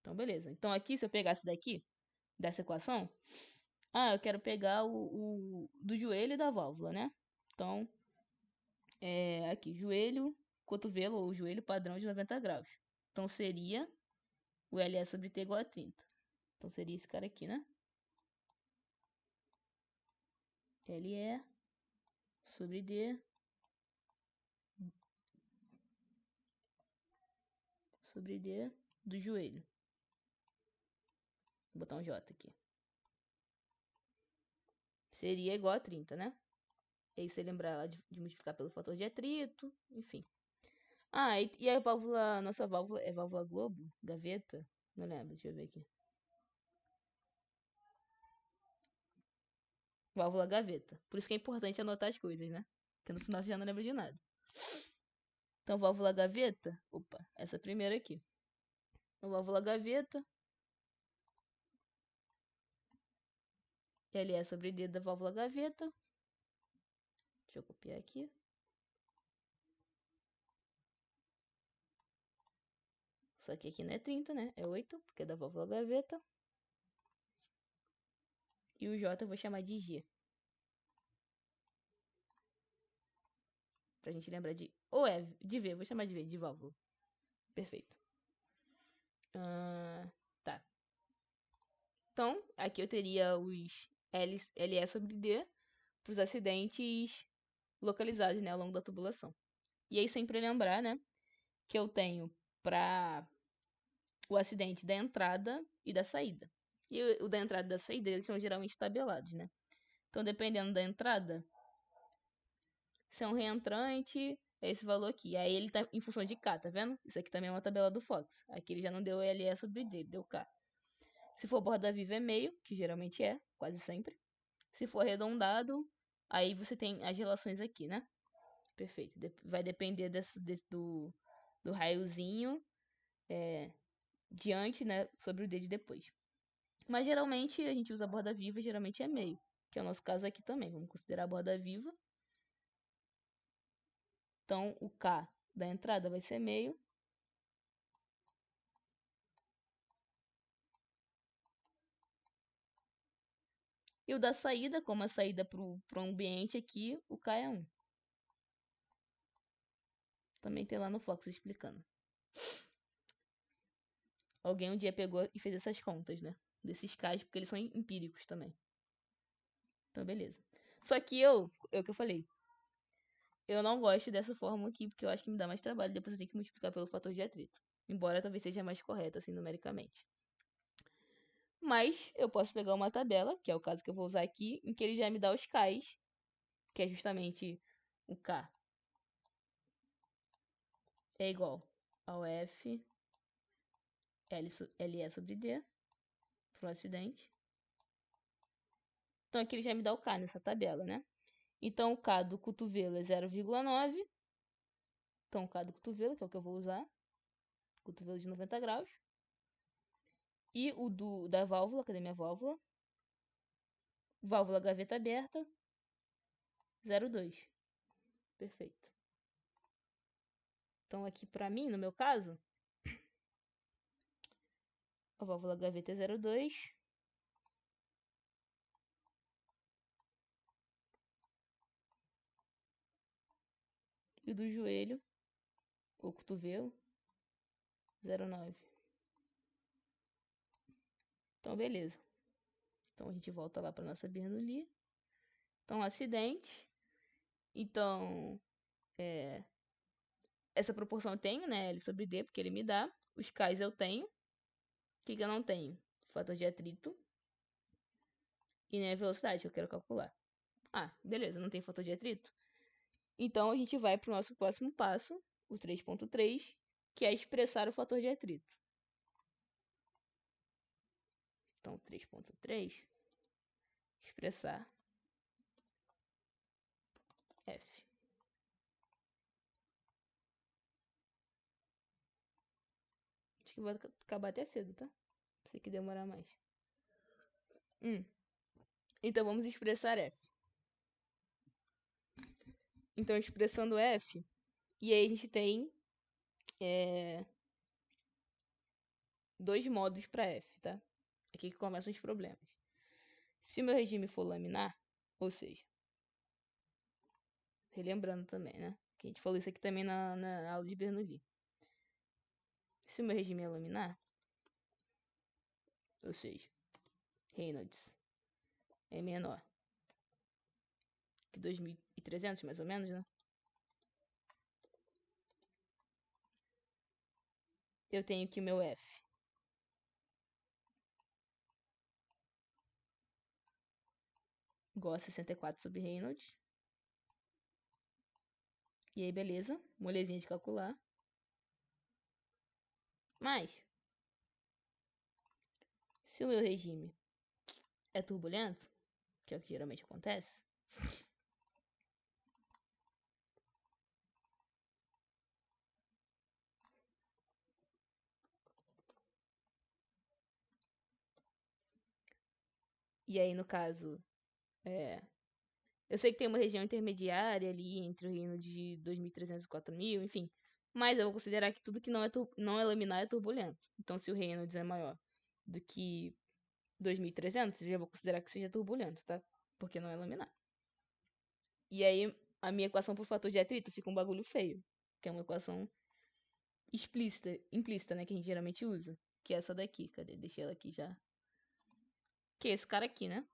Então, beleza. Então, aqui, se eu pegasse daqui, dessa equação, eu quero pegar o do joelho e da válvula, né? Então, aqui, joelho, cotovelo ou joelho padrão de 90 graus. Então, seria o LE sobre T igual a 30. Então, seria esse cara aqui, né? LE sobre D sobre D do joelho. Vou botar um J aqui. Seria igual a 30, né? E aí você lembrar lá de multiplicar pelo fator de atrito, enfim. E a válvula, nossa válvula é válvula globo? Gaveta? Não lembro, deixa eu ver aqui. Válvula gaveta. Por isso que é importante anotar as coisas, né? Porque no final você já não lembra de nada. Então, válvula gaveta. Opa, essa primeira aqui. Então, válvula gaveta. LE sobre D da válvula gaveta. Deixa eu copiar aqui. Só que aqui não é 30, né? É 8, porque é da válvula gaveta. E o J eu vou chamar de G. Pra gente lembrar de... Ou é de V, vou chamar de V, de válvula. Perfeito. Tá. Então, aqui eu teria os LE sobre D para os acidentes localizados, né, ao longo da tubulação. E aí sempre lembrar, né, que eu tenho para o acidente da entrada e da saída. E o da entrada e da saída, eles são geralmente tabelados, né? Então, dependendo da entrada, se é um reentrante, é esse valor aqui. Aí ele tá em função de K, tá vendo? Isso aqui também é uma tabela do Fox. Aqui ele já não deu LE sobre D, deu K. Se for borda viva é meio, que geralmente é, quase sempre. Se for arredondado, aí você tem as relações aqui, né? Perfeito. Vai depender do raiozinho diante, né? Sobre o D de depois. Mas geralmente a gente usa a borda viva, geralmente é meio. Que é o nosso caso aqui também. Vamos considerar a borda viva. Então, o K da entrada vai ser meio. E o da saída, como a saída para o ambiente aqui, o K é 1. Também tem lá no Fox explicando. Alguém um dia pegou e fez essas contas, né? Desses Ks, porque eles são empíricos também. Então, beleza. Só que é o que eu falei. Eu não gosto dessa fórmula aqui, porque eu acho que me dá mais trabalho. Depois eu tenho que multiplicar pelo fator de atrito. Embora talvez seja mais correto, assim, numericamente. Mas eu posso pegar uma tabela, que é o caso que eu vou usar aqui, em que ele já me dá os Ks, que é justamente o K é igual ao F LE sobre D para o acidente. Então aqui ele já me dá o K nessa tabela, né? Então o K do cotovelo é 0,9. Então o K do cotovelo, que é o que eu vou usar. Cotovelo de 90 graus. E o da válvula, cadê minha válvula? Válvula gaveta aberta, 0,2. Perfeito. Então aqui pra mim, no meu caso, a válvula gaveta é 0,2. E o do joelho, ou cotovelo, 0,9. Então, beleza. Então, a gente volta lá para nossa Bernoulli. Então, acidente. Então, essa proporção eu tenho, né? L sobre D, porque ele me dá. Os K's eu tenho. O que eu não tenho? Fator de atrito. E nem a velocidade que eu quero calcular. Beleza, não tem fator de atrito. Então, a gente vai para o nosso próximo passo, o 3.3, que é expressar o fator de atrito. Então, 3.3, expressar F. Acho que vai acabar até cedo, tá? Sei que demorar mais. Então, vamos expressar F. Então, expressando F, e aí a gente tem dois modos para F, tá? Aqui que começam os problemas. Se o meu regime for laminar, ou seja, relembrando também, né? Que a gente falou isso aqui também na aula de Bernoulli. Se o meu regime é laminar, ou seja, Reynolds é menor que 2.300, mais ou menos, né? Eu tenho que o meu F igual a 64 sobre Reynolds. E aí, beleza. Molezinha de calcular. Mas, se o meu regime é turbulento, que é o que geralmente acontece, e aí, no caso, eu sei que tem uma região intermediária ali entre o reino de 2.300 e 4.000, enfim. Mas eu vou considerar que tudo que não é laminar é turbulento. Então, se o reino é maior do que 2.300, eu já vou considerar que seja turbulento, tá? Porque não é laminar. E aí, a minha equação por fator de atrito fica um bagulho feio. Que é uma equação implícita, né? Que a gente geralmente usa. Que é essa daqui. Cadê? Deixei ela aqui já. Que é esse cara aqui, né?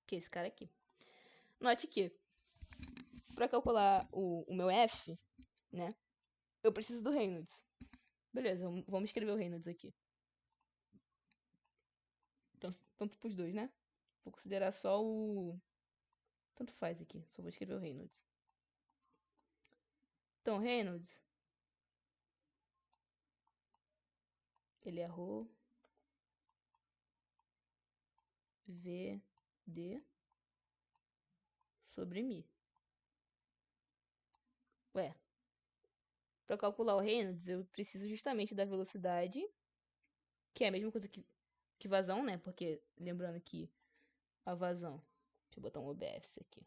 Que é esse cara aqui. Note que, pra calcular o meu F, né? Eu preciso do Reynolds. Beleza, vamos escrever o Reynolds aqui. Então, tanto pros dois, né? Vou considerar só o... Tanto faz aqui, só vou escrever o Reynolds. Então, Reynolds... Ele errou... VD sobre Mi. Ué, para calcular o Reynolds, eu preciso justamente da velocidade, que é a mesma coisa que vazão, né? Porque, lembrando que a vazão... Deixa eu botar um OBS aqui.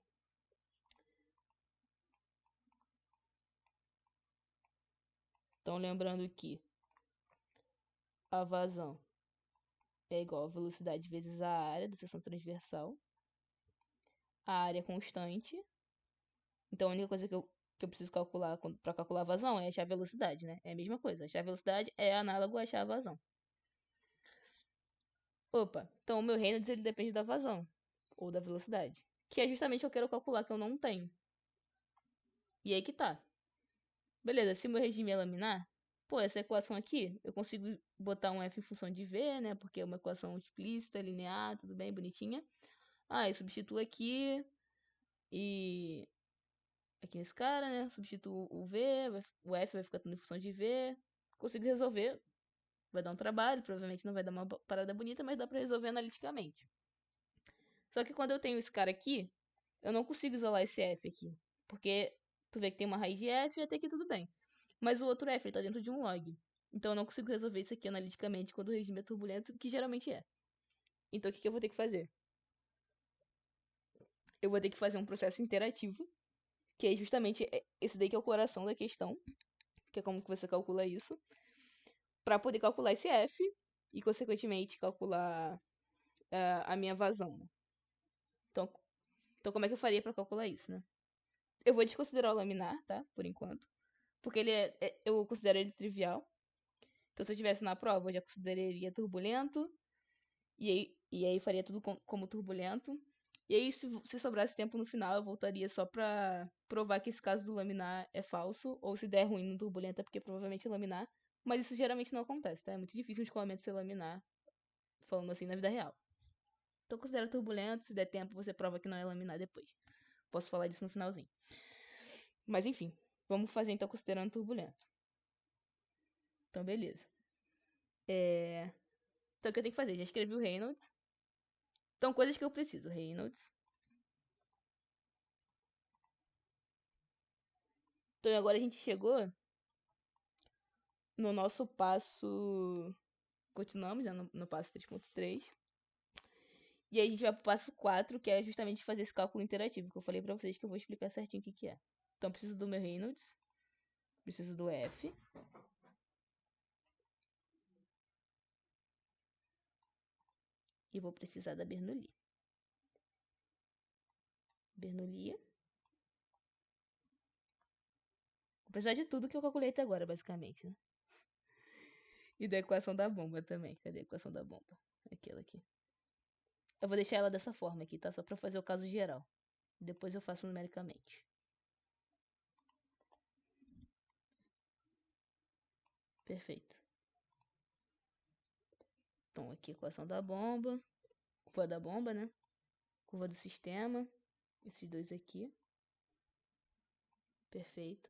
Então, lembrando que a vazão é igual a velocidade vezes a área da seção transversal. A área constante. Então, a única coisa que eu preciso calcular para calcular a vazão é achar a velocidade, né? É a mesma coisa. Achar a velocidade é análogo a achar a vazão. Opa, então o meu Reynolds ele depende da vazão ou da velocidade, que é justamente o que eu quero calcular que eu não tenho. E aí que tá. Beleza, se o meu regime é laminar, pô, essa equação aqui, eu consigo botar um f em função de v, né? Porque é uma equação explícita, linear, tudo bem, bonitinha. Eu substituo aqui e aqui nesse cara, né? Substituo o v, o f vai ficar tudo em função de v. Consigo resolver. Vai dar um trabalho, provavelmente não vai dar uma parada bonita, mas dá pra resolver analiticamente. Só que quando eu tenho esse cara aqui, eu não consigo isolar esse f aqui. Porque tu vê que tem uma raiz de f e até aqui tudo bem. Mas o outro f ele tá dentro de um log. Então eu não consigo resolver isso aqui analiticamente quando o regime é turbulento, que geralmente é. Então o que eu vou ter que fazer? Eu vou ter que fazer um processo interativo, que é justamente esse daí que é o coração da questão, que é como que você calcula isso, para poder calcular esse f e consequentemente calcular a minha vazão. Então, como é que eu faria para calcular isso, né? Eu vou desconsiderar o laminar, tá? Por enquanto. Porque ele eu considero ele trivial. Então, se eu tivesse na prova, eu já consideraria turbulento. E aí faria tudo como turbulento. E aí, se sobrasse tempo no final, eu voltaria só pra provar que esse caso do laminar é falso. Ou se der ruim no turbulento, é porque provavelmente é laminar. Mas isso geralmente não acontece, tá? É muito difícil um escoamento ser laminar, falando assim na vida real. Então, considera turbulento. Se der tempo, você prova que não é laminar depois. Posso falar disso no finalzinho. Mas enfim, vamos fazer então considerando turbulento. Então, beleza. Então, o que eu tenho que fazer? Já escrevi o Reynolds. Então, coisas que eu preciso. Reynolds. Então, agora a gente chegou no nosso passo... Continuamos já no passo 3.3. E aí a gente vai pro passo 4, que é justamente fazer esse cálculo interativo, que eu falei pra vocês que eu vou explicar certinho o que é. Então, eu preciso do meu Reynolds. Preciso do F. E vou precisar da Bernoulli. Bernoulli. Vou precisar de tudo que eu calculei até agora, basicamente, né? E da equação da bomba também. Cadê a equação da bomba? Aquela aqui. Eu vou deixar ela dessa forma aqui, tá? Só pra fazer o caso geral. Depois eu faço numericamente. Perfeito. Então, aqui a equação da bomba. Curva da bomba, né? Curva do sistema. Esses dois aqui. Perfeito.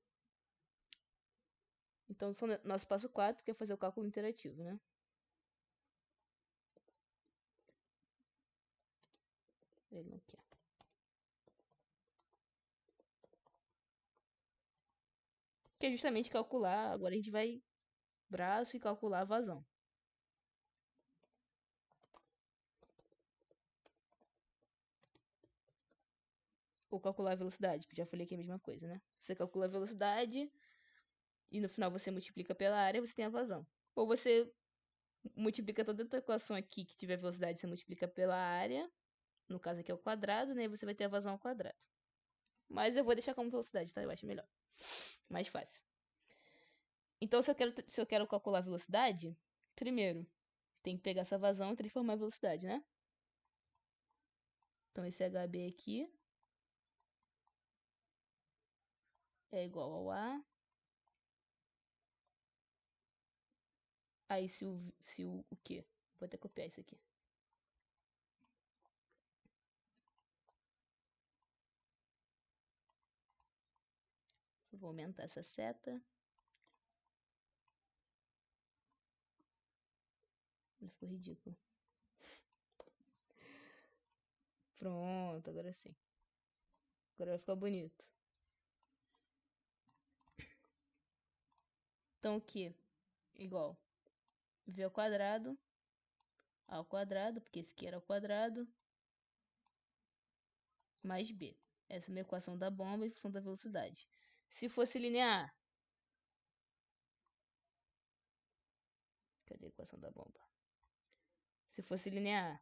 Então, nosso passo 4, que é fazer o cálculo interativo, né? Ele não quer. Que é justamente calcular. Agora a gente vai braço e calcular a vazão. Ou calcular a velocidade, que eu já falei que é a mesma coisa, né? Você calcula a velocidade e no final você multiplica pela área, você tem a vazão. Ou você multiplica toda a tua equação aqui que tiver velocidade, você multiplica pela área. No caso aqui é o quadrado, né? E você vai ter a vazão ao quadrado. Mas eu vou deixar como velocidade, tá? Eu acho melhor. Mais fácil. Então, se eu quero calcular a velocidade, primeiro, tem que pegar essa vazão e transformar em velocidade, né? Então, esse HB aqui é igual ao A. Aí, se o quê? Vou até copiar isso aqui. Vou aumentar essa seta. Ficou ridículo. Pronto, agora sim. Agora vai ficar bonito. Então, o que? Igual V ao quadrado, A ao quadrado, porque esse aqui era ao quadrado, mais B. Essa é a minha equação da bomba em função da velocidade. Se fosse linear, cadê a equação da bomba? Se fosse linear,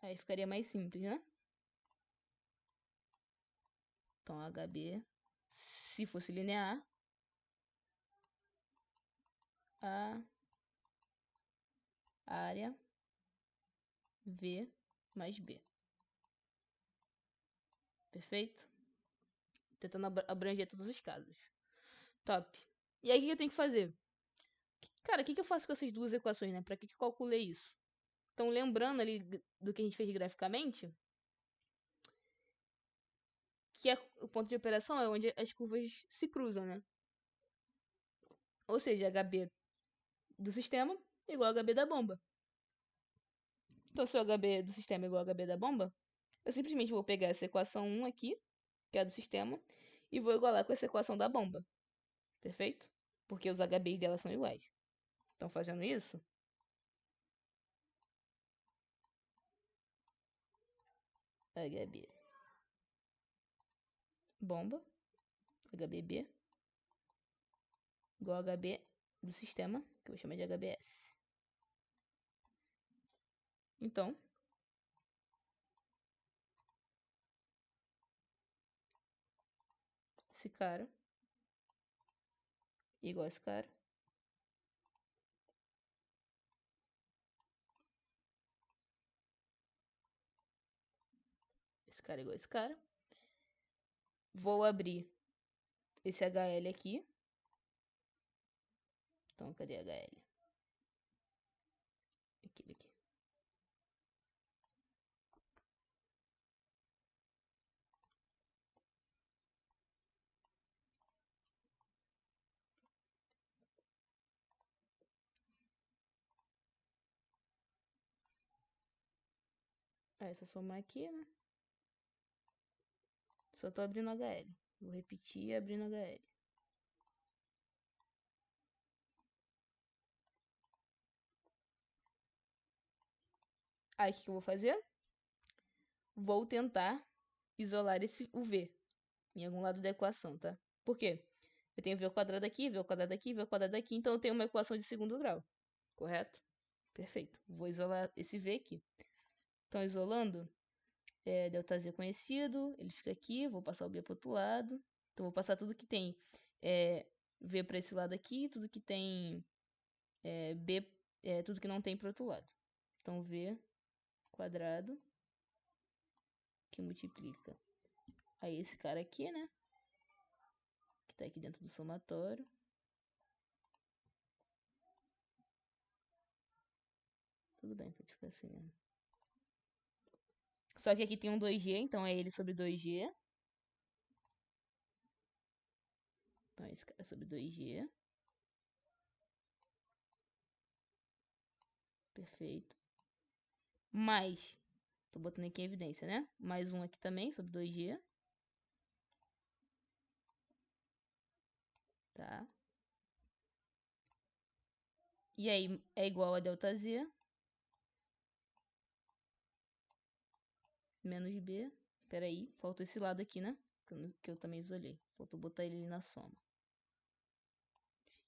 aí ficaria mais simples, né? Então, HB, se fosse linear, a área V mais B. Perfeito? Tentando abranger todos os casos. Top. E aí, o que eu tenho que fazer? Cara, o que eu faço com essas duas equações, né? Pra que eu calculei isso? Então, lembrando ali do que a gente fez graficamente, que o ponto de operação é onde as curvas se cruzam, né? Ou seja, HB do sistema igual a HB da bomba. Então, se o HB do sistema é igual a HB da bomba, eu simplesmente vou pegar essa equação 1 aqui, que é a do sistema, e vou igualar com essa equação da bomba. Perfeito? Porque os HBs dela são iguais. Então, fazendo isso, HB bomba, HBB, igual a HB do sistema, que eu vou chamar de HBS. Então, esse cara igual a esse cara. Esse cara igual a esse cara. Vou abrir esse HL aqui. Então, cadê HL? Aquele aqui. Aí, só somar aqui, né? Só tô abrindo HL. Vou repetir abrindo HL. Aí, o que eu vou fazer? vou tentar isolar o V em algum lado da equação, tá? Por quê? Eu tenho V ao quadrado aqui, V ao quadrado aqui, V ao quadrado aqui, então eu tenho uma equação de segundo grau, correto? Perfeito. Vou isolar esse V aqui. Então, isolando, delta Z conhecido, ele fica aqui, vou passar o B para o outro lado. Então, vou passar tudo que tem V para esse lado aqui, tudo que tem B, tudo que não tem para o outro lado. Então, V quadrado, que multiplica aí esse cara aqui, né? Que tá aqui dentro do somatório. Tudo bem, pode ficar assim mesmo. Só que aqui tem um 2G, então é ele sobre 2G. Então, esse cara é sobre 2G. Perfeito. Mais, tô botando aqui em evidência, né? Mais um aqui também, sobre 2G. Tá? E aí, é igual a delta Z. Menos B. Espera aí, falta esse lado aqui, né? Que eu também isolei. Faltou botar ele ali na soma.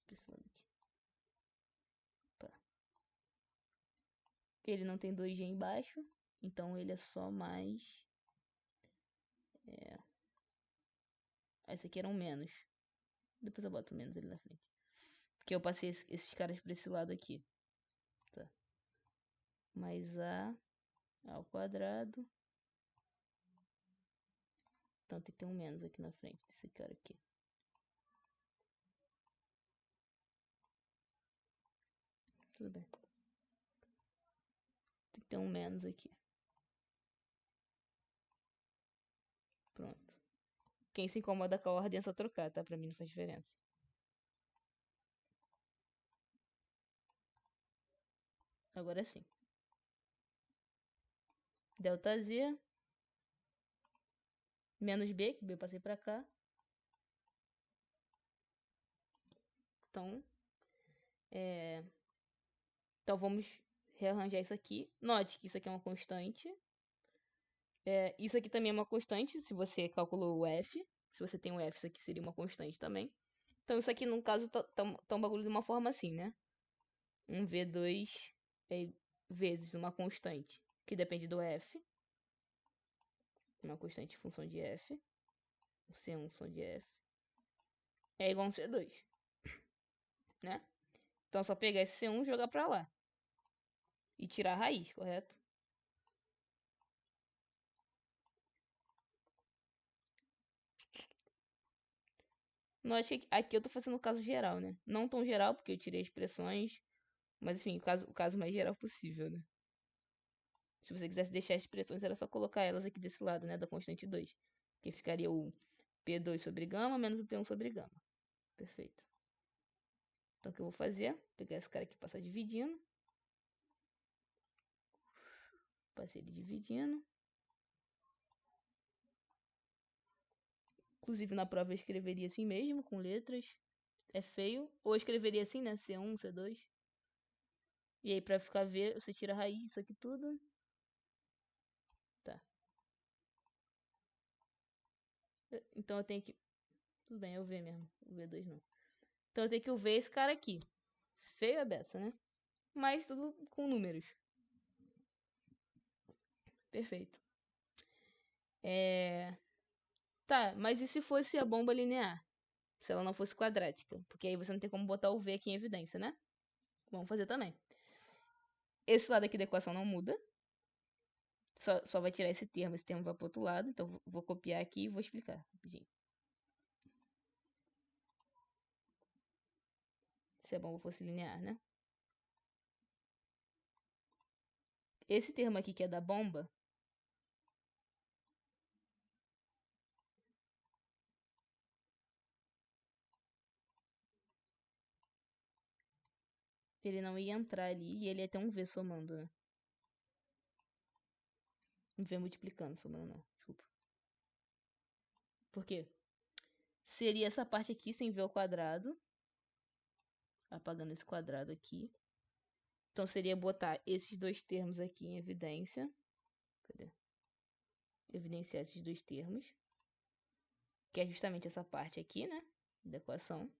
Esse lado aqui. Tá. Ele não tem 2G embaixo. Então, ele é só mais... Esse aqui era um menos. Depois eu boto menos ali na frente. Porque eu passei esses caras pra esse lado aqui. Tá. Mais A ao quadrado. Então tem que ter um menos aqui na frente desse cara aqui. Tudo bem. Tem que ter um menos aqui. Pronto. Quem se incomoda com a ordem é só trocar, tá? Pra mim não faz diferença. Agora sim. Delta Z. Menos B, que B eu passei pra cá. Então, então vamos rearranjar isso aqui. Note que isso aqui é uma constante. Isso aqui também é uma constante, se você calculou o F. Se você tem o F, isso aqui seria uma constante também. Então isso aqui, no caso, tá um bagulho de uma forma assim, né? Um V2 vezes uma constante que depende do F. Uma constante em função de F. O C1 em função de F. É igual a um C2. Né? Então é só pegar esse C1 e jogar pra lá. E tirar a raiz, correto? Note que aqui eu tô fazendo o caso geral, né? Não tão geral, porque eu tirei expressões. Mas enfim, o caso mais geral possível, né? Se você quisesse deixar as expressões, era só colocar elas aqui desse lado, né? Da constante 2. Que ficaria o P2 sobre gama menos o P1 sobre gama. Perfeito. Então o que eu vou fazer? Pegar esse cara aqui e passar dividindo. Passei ele dividindo. Inclusive na prova eu escreveria assim mesmo, com letras. É feio. Ou eu escreveria assim, né? C1, C2. E aí pra ficar V, você tira a raiz disso aqui tudo. Tá. Então eu tenho que... Tudo bem, é o V mesmo. O V2 não. Então eu tenho que ver esse cara aqui. Feio a beça, né? Mas tudo com números. Perfeito. Tá, mas e se fosse a bomba linear? Se ela não fosse quadrática? Porque aí você não tem como botar o V aqui em evidência, né? Vamos fazer também. Esse lado aqui da equação não muda. Só vai tirar esse termo vai pro outro lado. Então vou copiar aqui e vou explicar rapidinho. Se a bomba fosse linear, né? Esse termo aqui que é da bomba, ele não ia entrar ali e ele ia ter um V somando, né? Um V multiplicando, somando não, desculpa. Por quê? Seria essa parte aqui sem V ao quadrado. Apagando esse quadrado aqui. Então seria botar esses dois termos aqui em evidência. Cadê? evidenciar esses dois termos, que é justamente essa parte aqui, né, da equação,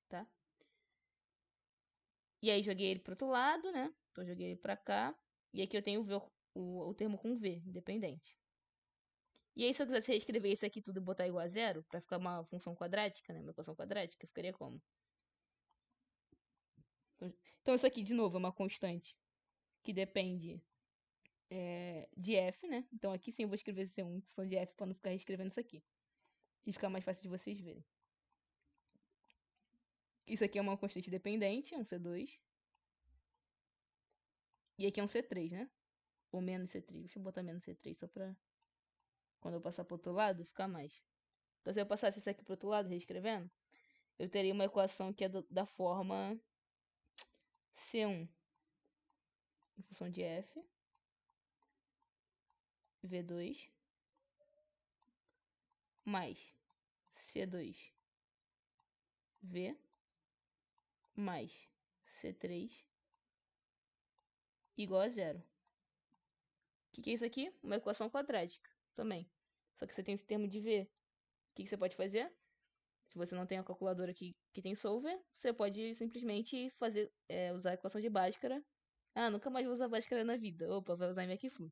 tá? E aí joguei ele pro outro lado, né? Então joguei ele pra cá. E aqui eu tenho o termo com V, independente. E aí se eu quisesse reescrever isso aqui tudo e botar igual a zero, pra ficar uma função quadrática, né? Uma equação quadrática, ficaria como? Então isso aqui, de novo, é uma constante que depende de f, né? Então aqui sim eu vou escrever C1 em função de f pra não ficar reescrevendo isso aqui. E ficar mais fácil de vocês verem. Isso aqui é uma constante dependente, é um C2. E aqui é um C3, né? Ou menos C3. Deixa eu botar menos C3 só pra quando eu passar pro outro lado ficar mais. Então se eu passasse isso aqui pro outro lado, reescrevendo, eu teria uma equação que é da forma C1 em função de f, V2, mais C2, V, mais C3, igual a zero. O que é isso aqui? Uma equação quadrática também. Só que você tem esse termo de V. O que você pode fazer? Se você não tem a calculadora que tem solver, você pode simplesmente usar a equação de Bhaskara. Ah, nunca mais vou usar Bhaskara na vida. Opa, vai usar MacFlu.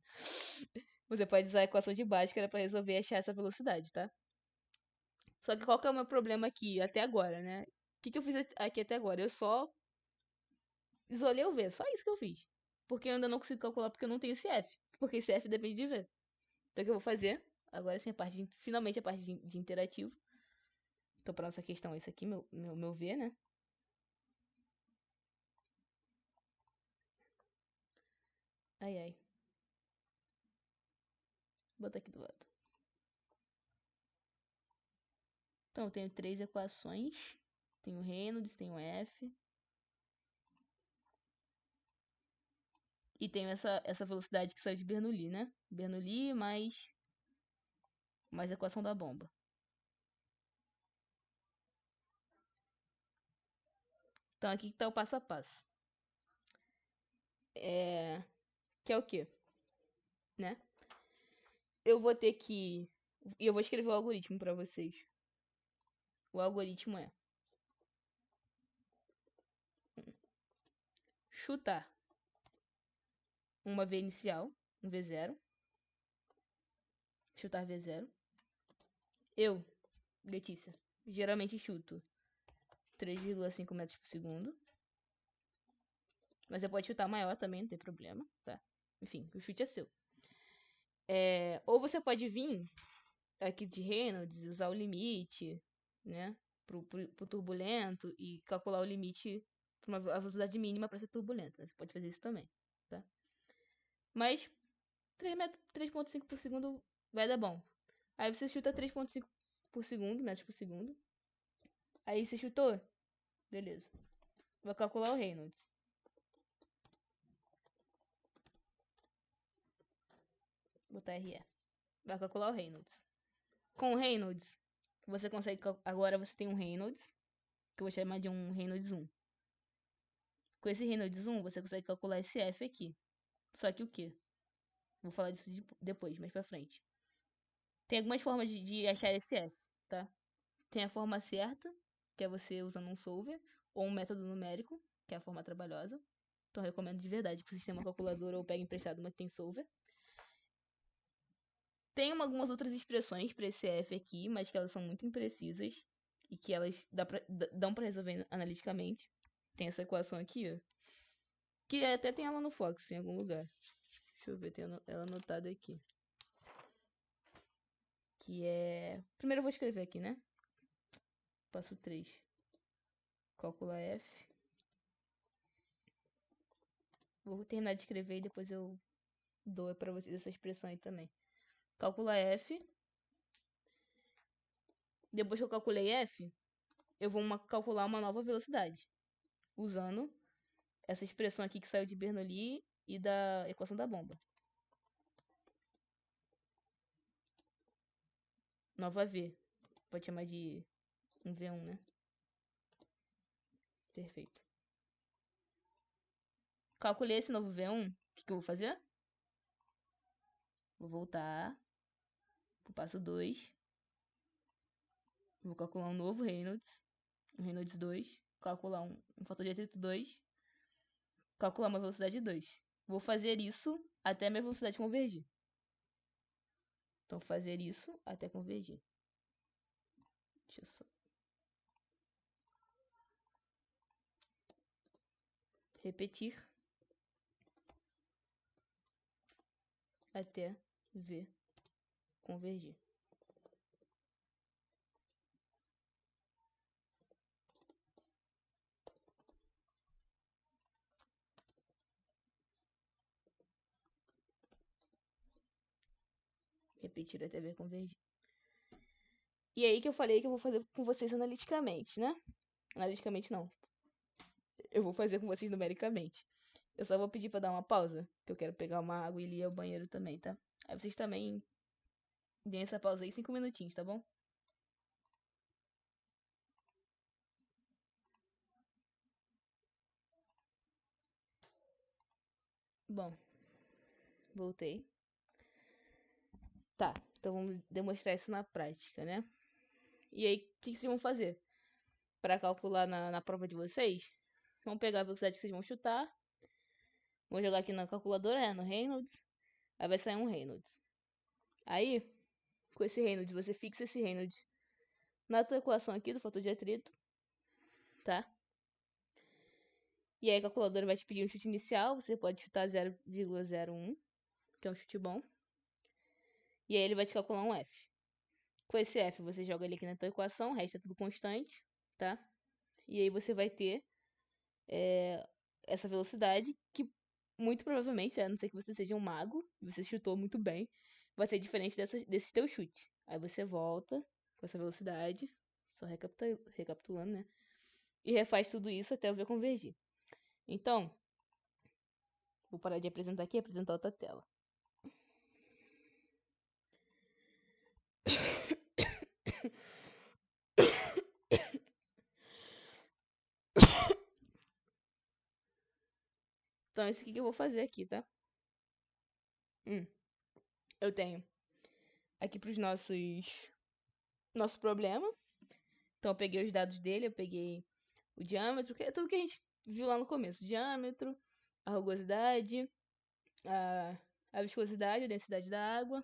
Você pode usar a equação de Bhaskara para resolver e achar essa velocidade, tá? Só que qual que é o meu problema aqui até agora, né? O que eu fiz aqui até agora? Eu só isolei o V, só isso que eu fiz. Porque eu ainda não consigo calcular porque eu não tenho esse F. Porque esse F depende de V. Então o que eu vou fazer? Agora sim, finalmente a parte de interativo. Então, para nossa questão, esse aqui, meu V, né? Ai, ai. Vou botar aqui do lado. Então, eu tenho 3 equações. Tenho Reynolds, tenho F. E tenho essa velocidade que saiu de Bernoulli, né? Bernoulli mais a equação da bomba. Então, aqui que tá o passo a passo. Que é o quê? Né? Eu vou ter que... E eu vou escrever o algoritmo para vocês. O algoritmo é... chutar uma V inicial, um V0. Chutar V0. Eu, Letícia, geralmente chuto 3,5 metros por segundo. Mas você pode chutar maior também, não tem problema, tá? Enfim, o chute é seu. Ou você pode vir aqui de Reynolds, usar o limite, né? Pro turbulento e calcular o limite para a velocidade mínima para ser turbulento. Né? Você pode fazer isso também, tá? Mas 3,5 por segundo vai dar bom. Aí você chuta 3,5 por segundo, metros por segundo. Aí você chutou? Beleza. Vou calcular o Reynolds. Vou botar RE. Vai calcular o Reynolds. Com o Reynolds, você consegue... Agora você tem um Reynolds, que eu vou chamar de um Reynolds 1. Com esse Reynolds 1, você consegue calcular esse F aqui. Só que o quê? Vou falar disso depois, mais pra frente. Tem algumas formas de achar esse F, tá? Tem a forma certa, que é você usando um solver, ou um método numérico, que é a forma trabalhosa. Então eu recomendo de verdade que vocês tenham uma calculadora ou peguem emprestado uma que tem solver. Tem algumas outras expressões para esse F aqui, mas que elas são muito imprecisas e que elas dão para resolver analiticamente. Tem essa equação aqui, ó. Que até tem ela no Fox em algum lugar. Deixa eu ver, tem ela anotada aqui. Que é... Primeiro eu vou escrever aqui, né? Passo 3. Calcula F. Vou terminar de escrever e depois eu dou para vocês essa expressão aí também. Calcula F. Depois que eu calculei F, eu vou calcular uma nova velocidade. Usando essa expressão aqui que saiu de Bernoulli e da equação da bomba. Nova V. Pode chamar de um V1, né? Perfeito. Calculei esse novo V1. O que eu vou fazer? Vou voltar pro passo 2. Vou calcular um novo Reynolds. Um Reynolds 2. Calcular um fator de atrito 2. Calcular uma velocidade 2. Vou fazer isso até a minha velocidade convergir. Então, fazer isso até convergir. Deixa eu só... Repetir. Até V convergir. Repetir até V convergir. E aí que eu falei que eu vou fazer com vocês analiticamente, né? Analiticamente não. Eu vou fazer com vocês numericamente. Eu só vou pedir pra dar uma pausa, que eu quero pegar uma água e ir ao banheiro também, tá? Aí vocês também deem essa pausa aí 5 minutinhos, tá bom? Bom, voltei. Tá, então vamos demonstrar isso na prática, né? E aí, o que vocês vão fazer? Pra calcular na prova de vocês, vão pegar a velocidade que vocês vão chutar. Vou jogar aqui na calculadora, no Reynolds. Aí vai sair um Reynolds. Aí, com esse Reynolds, você fixa esse Reynolds na tua equação aqui do fator de atrito, tá? E aí a calculadora vai te pedir um chute inicial, você pode chutar 0,01, que é um chute bom. E aí ele vai te calcular um F. Com esse F, você joga ele aqui na tua equação, o resto é tudo constante, tá? E aí você vai ter essa velocidade que muito provavelmente, a não ser que você seja um mago, você chutou muito bem, vai ser diferente desse teu chute. Aí você volta com essa velocidade, só recapitulando, né? E refaz tudo isso até o V convergir. Então, vou parar de apresentar aqui e apresentar outra tela. Então, esse aqui que eu vou fazer aqui, tá? Eu tenho aqui pros nosso problema. Então, eu peguei os dados dele, eu peguei o diâmetro, que é tudo que a gente viu lá no começo. Diâmetro, a rugosidade, a viscosidade, a densidade da água.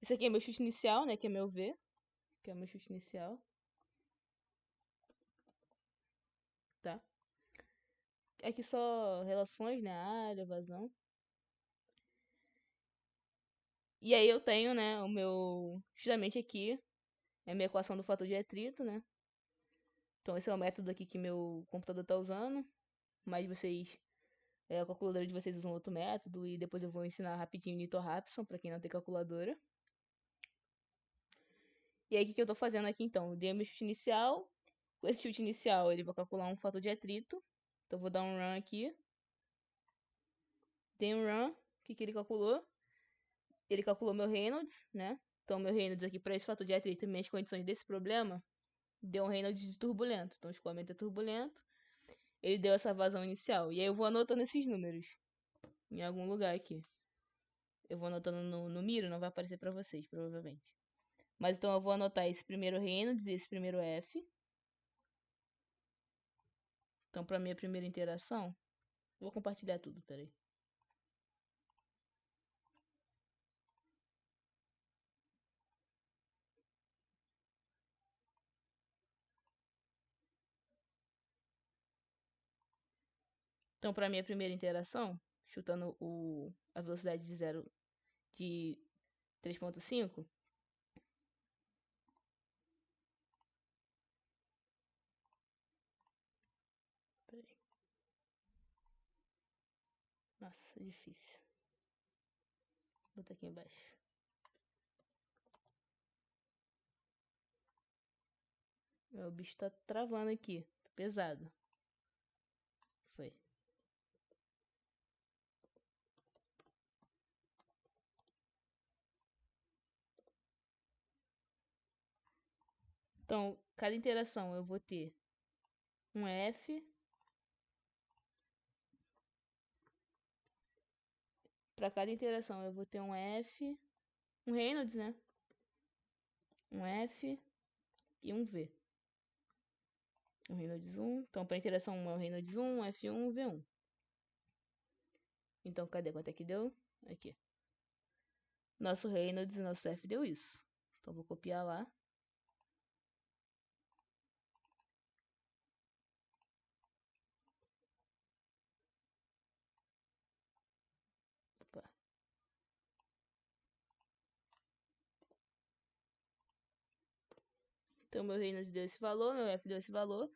Esse aqui é meu chute inicial, né? Que é meu V, que é o meu chute inicial. Tá? Aqui só relações, né? Área, vazão. E aí eu tenho, né, o meu... Justamente aqui é a minha equação do fator de atrito, né? Então esse é o método aqui que meu computador tá usando. Mas vocês... a calculadora de vocês usam outro método. E depois eu vou ensinar rapidinho o Newton Raphson, pra quem não tem calculadora. E aí o que eu tô fazendo aqui então? Eu dei o meu chute inicial. Com esse chute inicial ele vai calcular um fator de atrito. Então eu vou dar um run aqui. Dei um run. O que ele calculou? Ele calculou meu Reynolds, né? Então, meu Reynolds aqui para esse fator de atrito e minhas condições desse problema, deu um Reynolds de turbulento. Então, o escoamento é turbulento. Ele deu essa vazão inicial. E aí eu vou anotando esses números em algum lugar aqui. Eu vou anotando no Miro, não vai aparecer para vocês, provavelmente. Mas então eu vou anotar esse primeiro Reynolds e esse primeiro F. Então, para minha primeira interação, eu vou compartilhar tudo, peraí. Então, para minha primeira interação, chutando a velocidade de 3.5, nossa, é difícil. Vou botar aqui embaixo. O bicho tá travando aqui. Tá pesado. Foi. Então, cada interação eu vou ter um F. Para cada interação eu vou ter um F, um Reynolds, né? Um F e um V. Um Reynolds 1. Então, para interação 1 é o Reynolds 1, F1, V1. Então, cadê quanto é que deu? Aqui. Nosso Reynolds e nosso F deu isso. Então, vou copiar lá. Opa. Então, meu Reynolds deu esse valor, meu F deu esse valor.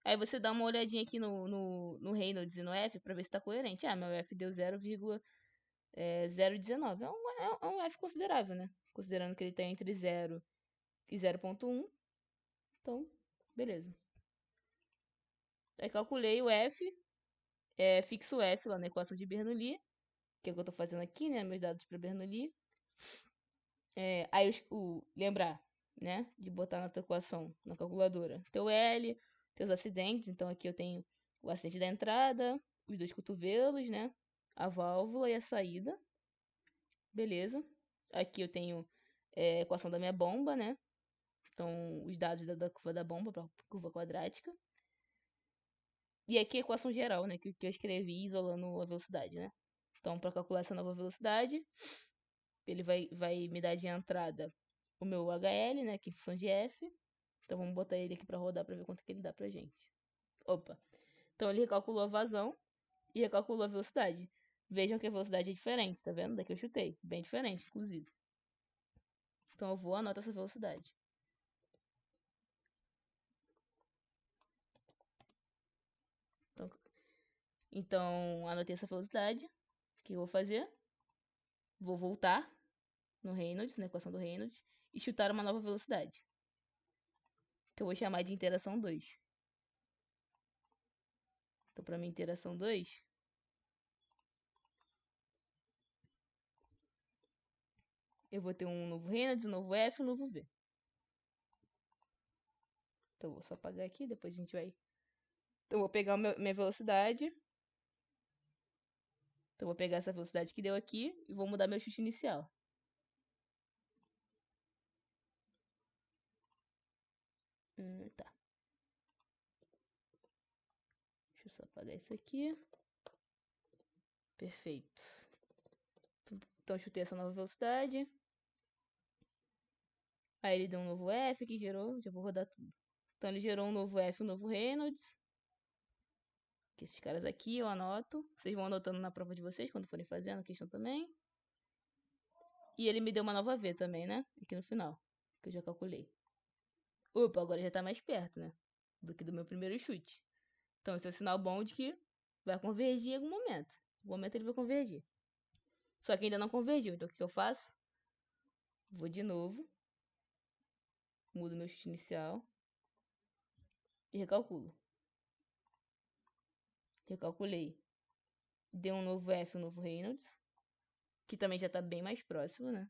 Aí você dá uma olhadinha aqui no Reynolds e no F pra ver se tá coerente. Ah, meu F deu 0,019. É um F considerável, né? Considerando que ele tá entre 0 e 0,1. Então, beleza. Aí calculei o F. Fixo o F lá na equação de Bernoulli. Que é o que eu tô fazendo aqui, né? Meus dados para Bernoulli. Aí lembrar, né? De botar na tua equação, na calculadora. Teu L, teus acidentes. Então aqui eu tenho o acidente da entrada, os dois cotovelos, né? A válvula e a saída. Beleza. Aqui eu tenho a equação da minha bomba, né? Então, os dados da curva da bomba para curva quadrática. E aqui a equação geral, né? Que eu escrevi isolando a velocidade, né? Então, para calcular essa nova velocidade, ele vai me dar de entrada o meu HL, né? Que é em função de F. Então, vamos botar ele aqui para rodar para ver quanto que ele dá pra gente. Opa. Então, ele recalculou a vazão e recalculou a velocidade. Vejam que a velocidade é diferente, tá vendo? Daqui eu chutei. Bem diferente, inclusive. Então, eu vou anotar essa velocidade. Então, anotei essa velocidade. O que eu vou fazer? Vou voltar no Reynolds, na equação do Reynolds, e chutar uma nova velocidade. Que eu vou chamar de interação 2. Então, para minha interação 2, eu vou ter um novo Reynolds, um novo F e um novo V. Então, eu vou só apagar aqui, depois a gente vai... Então, eu vou pegar minha velocidade. Então, eu vou pegar essa velocidade que deu aqui e vou mudar meu chute inicial. Tá. Deixa eu só apagar isso aqui. Perfeito. Então, eu chutei essa nova velocidade. Aí ele deu um novo F que gerou, já vou rodar tudo. Então ele gerou um novo F, um novo Reynolds. Que esses caras aqui eu anoto. Vocês vão anotando na prova de vocês quando forem fazendo a questão também. E ele me deu uma nova V também, né? Aqui no final, que eu já calculei. Opa, agora já tá mais perto, né? Do que do meu primeiro chute. Então esse é um sinal bom de que vai convergir em algum momento. Em algum momento ele vai convergir. Só que ainda não convergiu, então o que eu faço? Vou de novo. Mudo meu chute inicial. E recalculo. Recalculei. Deu um novo F, um novo Reynolds. Que também já tá bem mais próximo, né?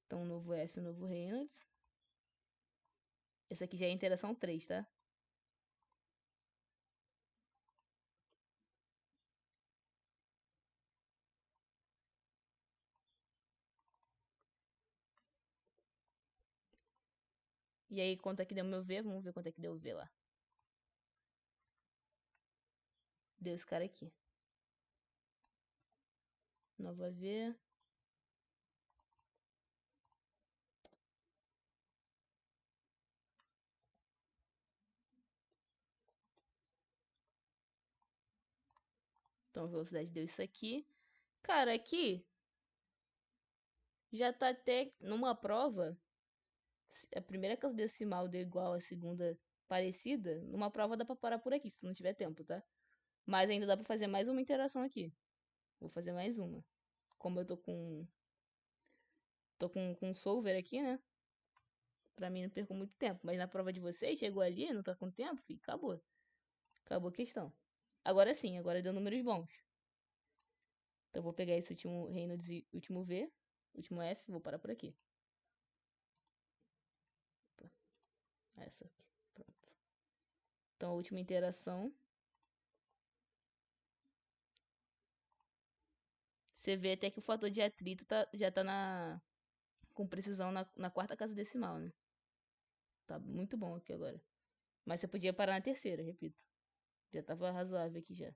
Então, um novo F, um novo Reynolds. Esse aqui já é interação 3, tá? E aí, quanto é que deu meu V? Vamos ver quanto é que deu o V lá. Deu esse cara aqui. Nova V. Então, a velocidade deu isso aqui. Cara, aqui já tá até numa prova. A primeira casa decimal deu igual, a segunda parecida. Numa prova dá pra parar por aqui, se não tiver tempo, tá? Mas ainda dá pra fazer mais uma interação aqui. Vou fazer mais uma. Como eu tô com solver aqui, né? Pra mim não perco muito tempo. Mas na prova de vocês, chegou ali, não tá com tempo, filho, acabou. Acabou a questão. Agora sim, agora deu números bons. Então eu vou pegar esse último Reynolds e último V, último F, vou parar por aqui. Opa. Essa aqui, pronto. Então a última interação Você vê até que o fator de atrito já tá com precisão na quarta casa decimal, né? Tá muito bom aqui agora. Mas você podia parar na terceira, repito. Já tava razoável aqui já.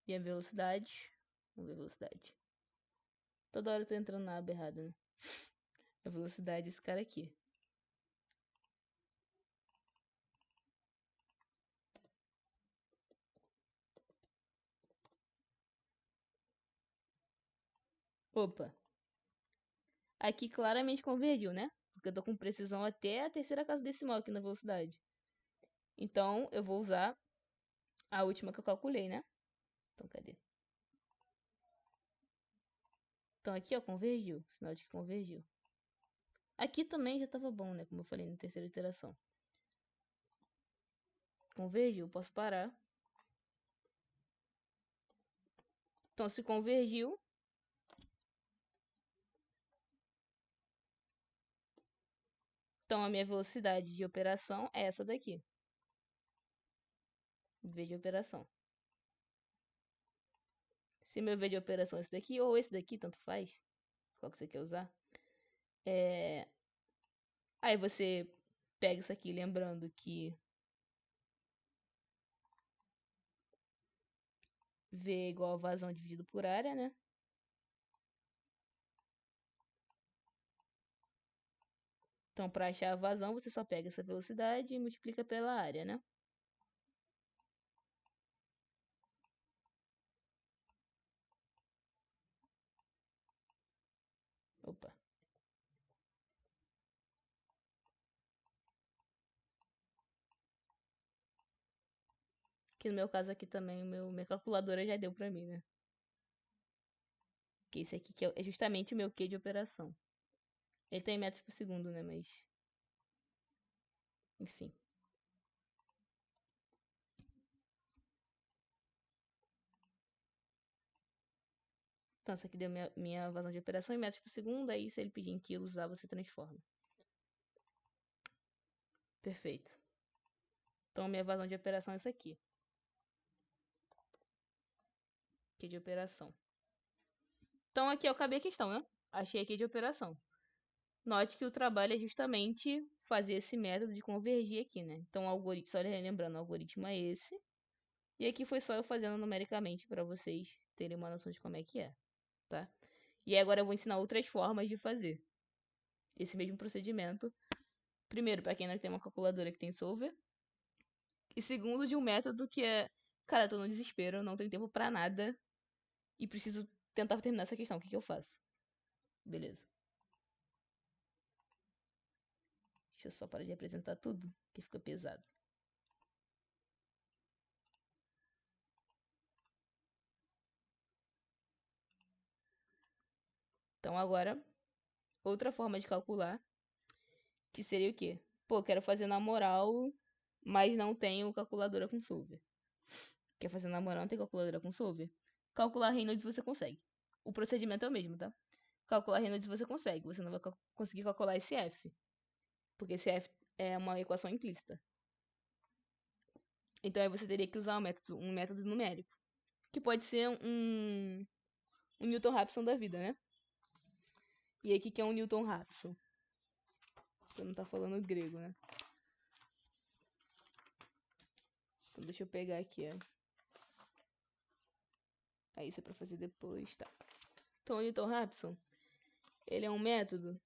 E a velocidade. Vamos ver a velocidade. Toda hora eu tô entrando na aba errada, né? A velocidade desse cara aqui. Opa. Aqui claramente convergiu, né? Porque eu tô com precisão até a terceira casa decimal aqui na velocidade. Então, eu vou usar a última que eu calculei, né? Então, cadê? Então, aqui, ó, convergiu. Sinal de que convergiu. Aqui também já tava bom, né? Como eu falei na terceira iteração. Convergiu, posso parar. Então, se convergiu. Então, a minha velocidade de operação é essa daqui. V de operação. Se meu V de operação é esse daqui, ou esse daqui, tanto faz. Qual que você quer usar. Aí você pega isso aqui, lembrando que V é igual a vazão dividido por área, né? Então, para achar a vazão, você só pega essa velocidade e multiplica pela área, né? Opa. Que no meu caso aqui também, minha calculadora já deu pra mim, né? Que esse aqui que é justamente o meu Q de operação. Ele tem metros por segundo, né? Mas... enfim. Então, essa aqui deu minha vazão de operação em metros por segundo. Aí, se ele pedir em quilos lá, você transforma. Perfeito. Então, minha vazão de operação é essa aqui. Q de operação. Então, aqui eu acabei a questão, né? Achei aqui de operação. Note que o trabalho é justamente fazer esse método de convergir aqui, né? Então, o algoritmo, só lembrando, o algoritmo é esse. E aqui foi só eu fazendo numericamente para vocês terem uma noção de como é que é, tá? E agora eu vou ensinar outras formas de fazer esse mesmo procedimento. Primeiro, para quem não tem uma calculadora que tem solver. E segundo, de um método que é... cara, eu tô no desespero, não tenho tempo para nada. E preciso tentar terminar essa questão. O que que eu faço? Beleza. Deixa eu só parar de apresentar tudo, que fica pesado. Então agora, outra forma de calcular, que seria o quê? Pô, quero fazer na moral, mas não tenho calculadora com solver. Quer fazer na moral, não tem calculadora com solver? Calcular Reynolds você consegue. O procedimento é o mesmo, tá? Calcular Reynolds você consegue. Você não vai conseguir calcular esse F. Porque esse F é uma equação implícita. Então aí você teria que usar um método numérico. Que pode ser um Newton-Raphson da vida, né? E aí, o que é um Newton-Raphson? Você não tá falando grego, né? Então, deixa eu pegar aqui, ó. Aí, isso é pra fazer depois, tá. Então, o Newton-Raphson, ele é um método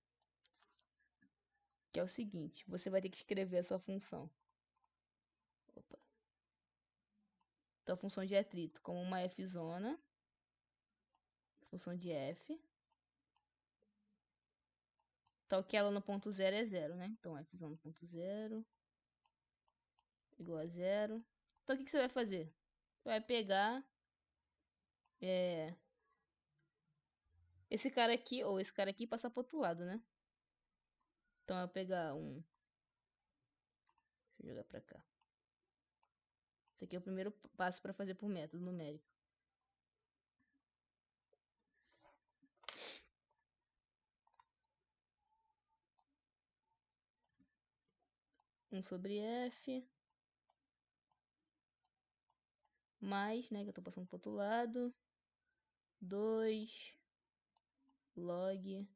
que é o seguinte. Você vai ter que escrever a sua função. Opa. Então, a função de atrito como uma F-zona. Função de F. Então, que ela no ponto zero é zero, né? Então, F-zona no ponto zero igual a zero. Então, o que você vai fazer? Você vai pegar esse cara aqui, ou esse cara aqui, e passar pro outro lado, né? Então, eu vou pegar um... deixa eu jogar pra cá. Esse aqui é o primeiro passo para fazer por método numérico. 1 sobre f, mais, né, que eu tô passando pro outro lado, 2 log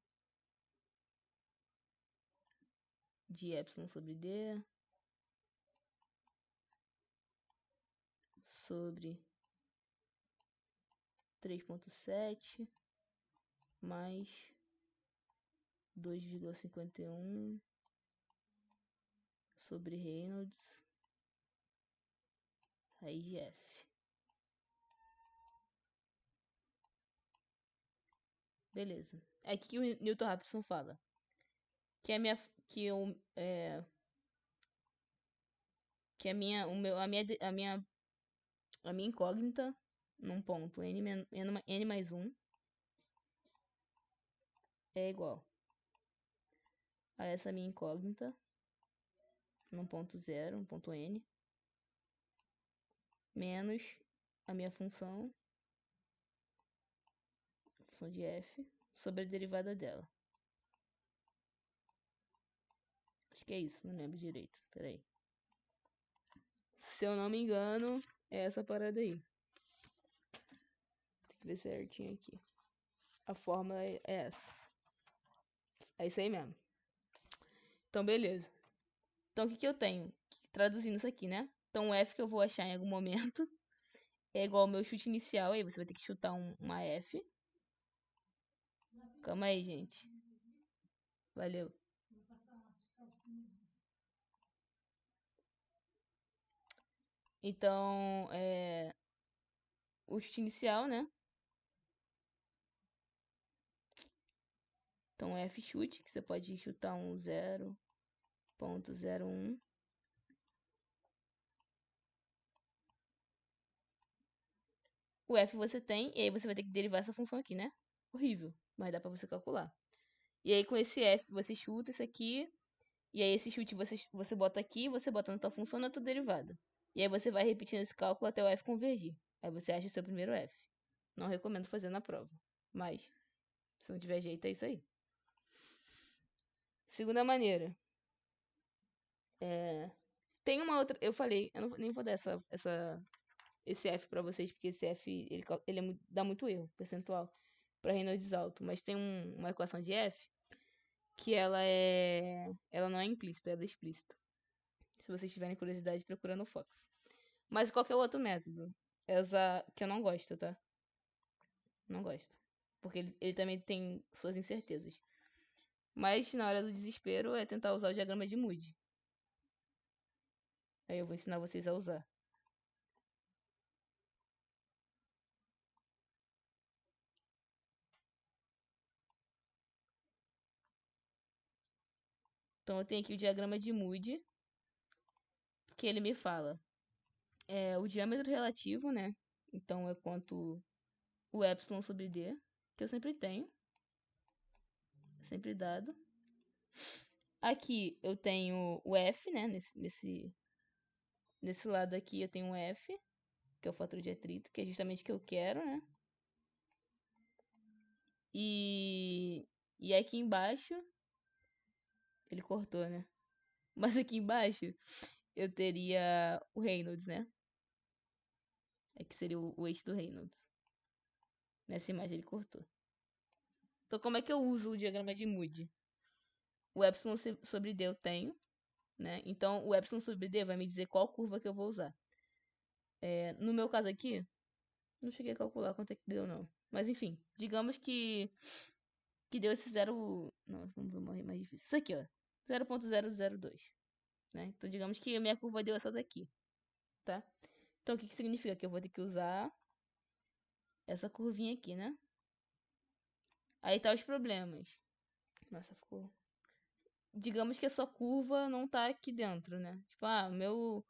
de epsilon sobre d sobre 3,7 mais 2,51 sobre Reynolds raiz de f. Beleza. É aqui que o Newton Raphson fala que a minha que eu que a minha o meu a minha incógnita num ponto n mais 1 é igual a essa minha incógnita num ponto 0, um ponto n, menos a minha função de f sobre a derivada dela. Acho que é isso, não lembro direito. Peraí. Se eu não me engano, é essa parada aí. Tem que ver certinho aqui. A fórmula é essa. É isso aí mesmo. Então, beleza. Então, o que eu tenho? Traduzindo isso aqui, né? Então, o f que eu vou achar em algum momento é igual ao meu chute inicial. Aí você vai ter que chutar uma f. Calma aí, gente. Valeu. Então, o chute inicial, né? Então, f chute, que você pode chutar um 0,01. O f você tem, e aí você vai ter que derivar essa função aqui, né? Horrível, mas dá pra você calcular. E aí com esse f você chuta isso aqui, e aí esse chute você bota aqui, você bota na tua função na tua derivada. E aí você vai repetindo esse cálculo até o f convergir. Aí você acha o seu primeiro f. Não recomendo fazer na prova, mas se não tiver jeito é isso aí. Segunda maneira. Tem uma outra, eu falei, eu não, nem vou dar esse f pra vocês, porque esse f ele dá muito erro percentual para Reynolds alto, mas tem uma equação de f que ela não é implícita, ela é explícita. Se vocês tiverem curiosidade, procura no Fox. Mas qualquer outro método, essa que eu não gosto, tá? Não gosto, porque ele também tem suas incertezas. Mas na hora do desespero é tentar usar o diagrama de Moody. Aí eu vou ensinar vocês a usar. Então eu tenho aqui o diagrama de Moody, que ele me fala o diâmetro relativo, né? Então é quanto o epsilon sobre d, que eu sempre tenho. Sempre dado. Aqui eu tenho o f, né? Nesse lado aqui eu tenho o f, que é o fator de atrito, que é justamente o que eu quero, né? E aqui embaixo, ele cortou, né? Mas aqui embaixo eu teria o Reynolds, né? Que seria o eixo do Reynolds. Nessa imagem ele cortou. Então como é que eu uso o diagrama de Moody? O epsilon sobre d eu tenho, né? Então o epsilon sobre d vai me dizer qual curva que eu vou usar. No meu caso aqui, não cheguei a calcular quanto é que deu, não. Mas enfim, digamos que deu esse 0... Não, vamos ver mais difícil. Isso aqui, ó. 0,002. Né? Então digamos que a minha curva deu essa daqui. Tá? Então o que significa? Que eu vou ter que usar essa curvinha aqui, né? Aí tá os problemas. Nossa, ficou... Digamos que a sua curva não tá aqui dentro, né? Tipo, meu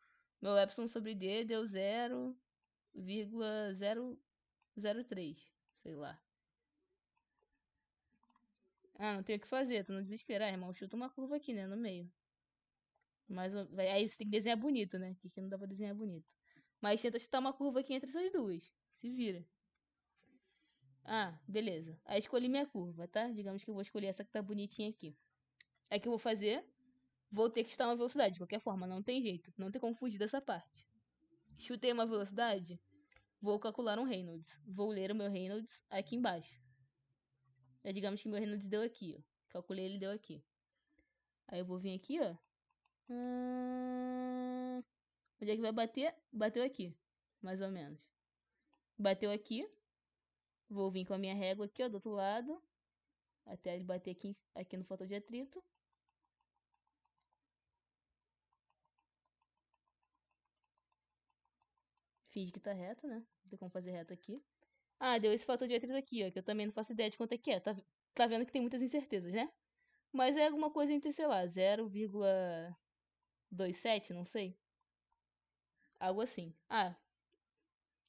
epsilon sobre d deu 0,003, sei lá. Não tem o que fazer, tô no desespero. Irmão, chuta uma curva aqui, né, no meio. Mas aí você tem que desenhar bonito, né? Que aqui não dá pra desenhar bonito. Mas tenta chutar uma curva aqui entre essas duas. Se vira. Beleza. Aí escolhi minha curva, tá? Digamos que eu vou escolher essa que tá bonitinha aqui. Aí o que eu vou fazer? vou ter que chutar uma velocidade, de qualquer forma, não tem jeito. Não tem como fugir dessa parte. Chutei uma velocidade, vou calcular um Reynolds. Vou ler o meu Reynolds aqui embaixo. Digamos que meu Reynolds deu aqui, ó. Calculei, ele deu aqui. Aí eu vou vir aqui, ó. Onde é que vai bater? Bateu aqui, mais ou menos. Bateu aqui. Vou vir com a minha régua aqui, ó, do outro lado. Até ele bater aqui no fator de atrito. Finge que tá reto, né? Não tem como fazer reto aqui. Ah, deu esse fator de atrito aqui, ó. Que eu também não faço ideia de quanto é que é. Tá vendo que tem muitas incertezas, né? Mas é alguma coisa entre, sei lá, 0,27, não sei. Algo assim. Ah,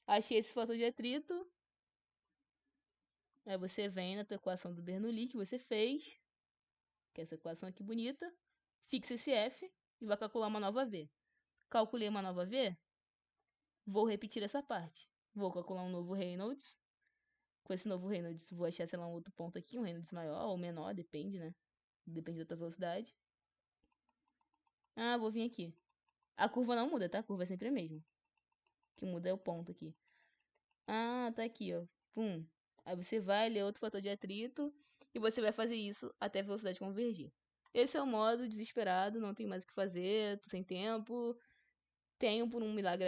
achei esse fator de atrito. Aí você vem na tua equação do Bernoulli que você fez. Que é essa equação aqui bonita. Fixa esse F e vai calcular uma nova V. Calculei uma nova V. Vou repetir essa parte. Vou calcular um novo Reynolds. Com esse novo Reynolds, vou achar, sei lá, um outro ponto aqui. Um Reynolds maior ou menor, depende, né? Depende da tua velocidade. Ah, vou vir aqui. A curva não muda, tá? A curva é sempre a mesma. O que muda é o ponto aqui. Ah, tá aqui, ó. Pum. Aí você vai ler outro fator de atrito e você vai fazer isso até a velocidade convergir. Esse é o modo desesperado, não tem mais o que fazer, tô sem tempo. Tenho por um milagre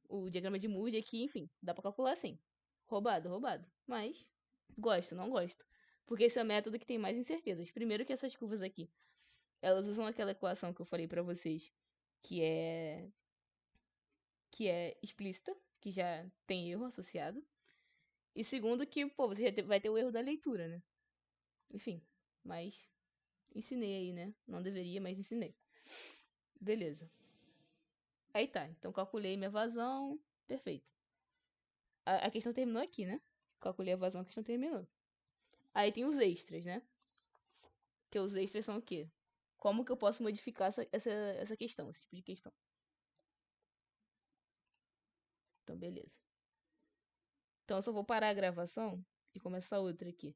o diagrama de Moody aqui, enfim, dá pra calcular assim. Roubado, roubado. Mas gosto, não gosto. Porque esse é o método que tem mais incertezas. Primeiro que essas curvas aqui, elas usam aquela equação que eu falei pra vocês, que é explícita, que já tem erro associado. E segundo que, pô, você vai ter o erro da leitura, né? Enfim, mas ensinei aí, né? Não deveria, mas ensinei. Beleza. Aí tá, então calculei minha vazão, perfeito. A questão terminou aqui, né? Calculei a vazão, a questão terminou. Aí tem os extras, né? Que os extras são o quê? Como que eu posso modificar essa questão, esse tipo de questão? Então, beleza. Então, eu só vou parar a gravação e começar outra aqui.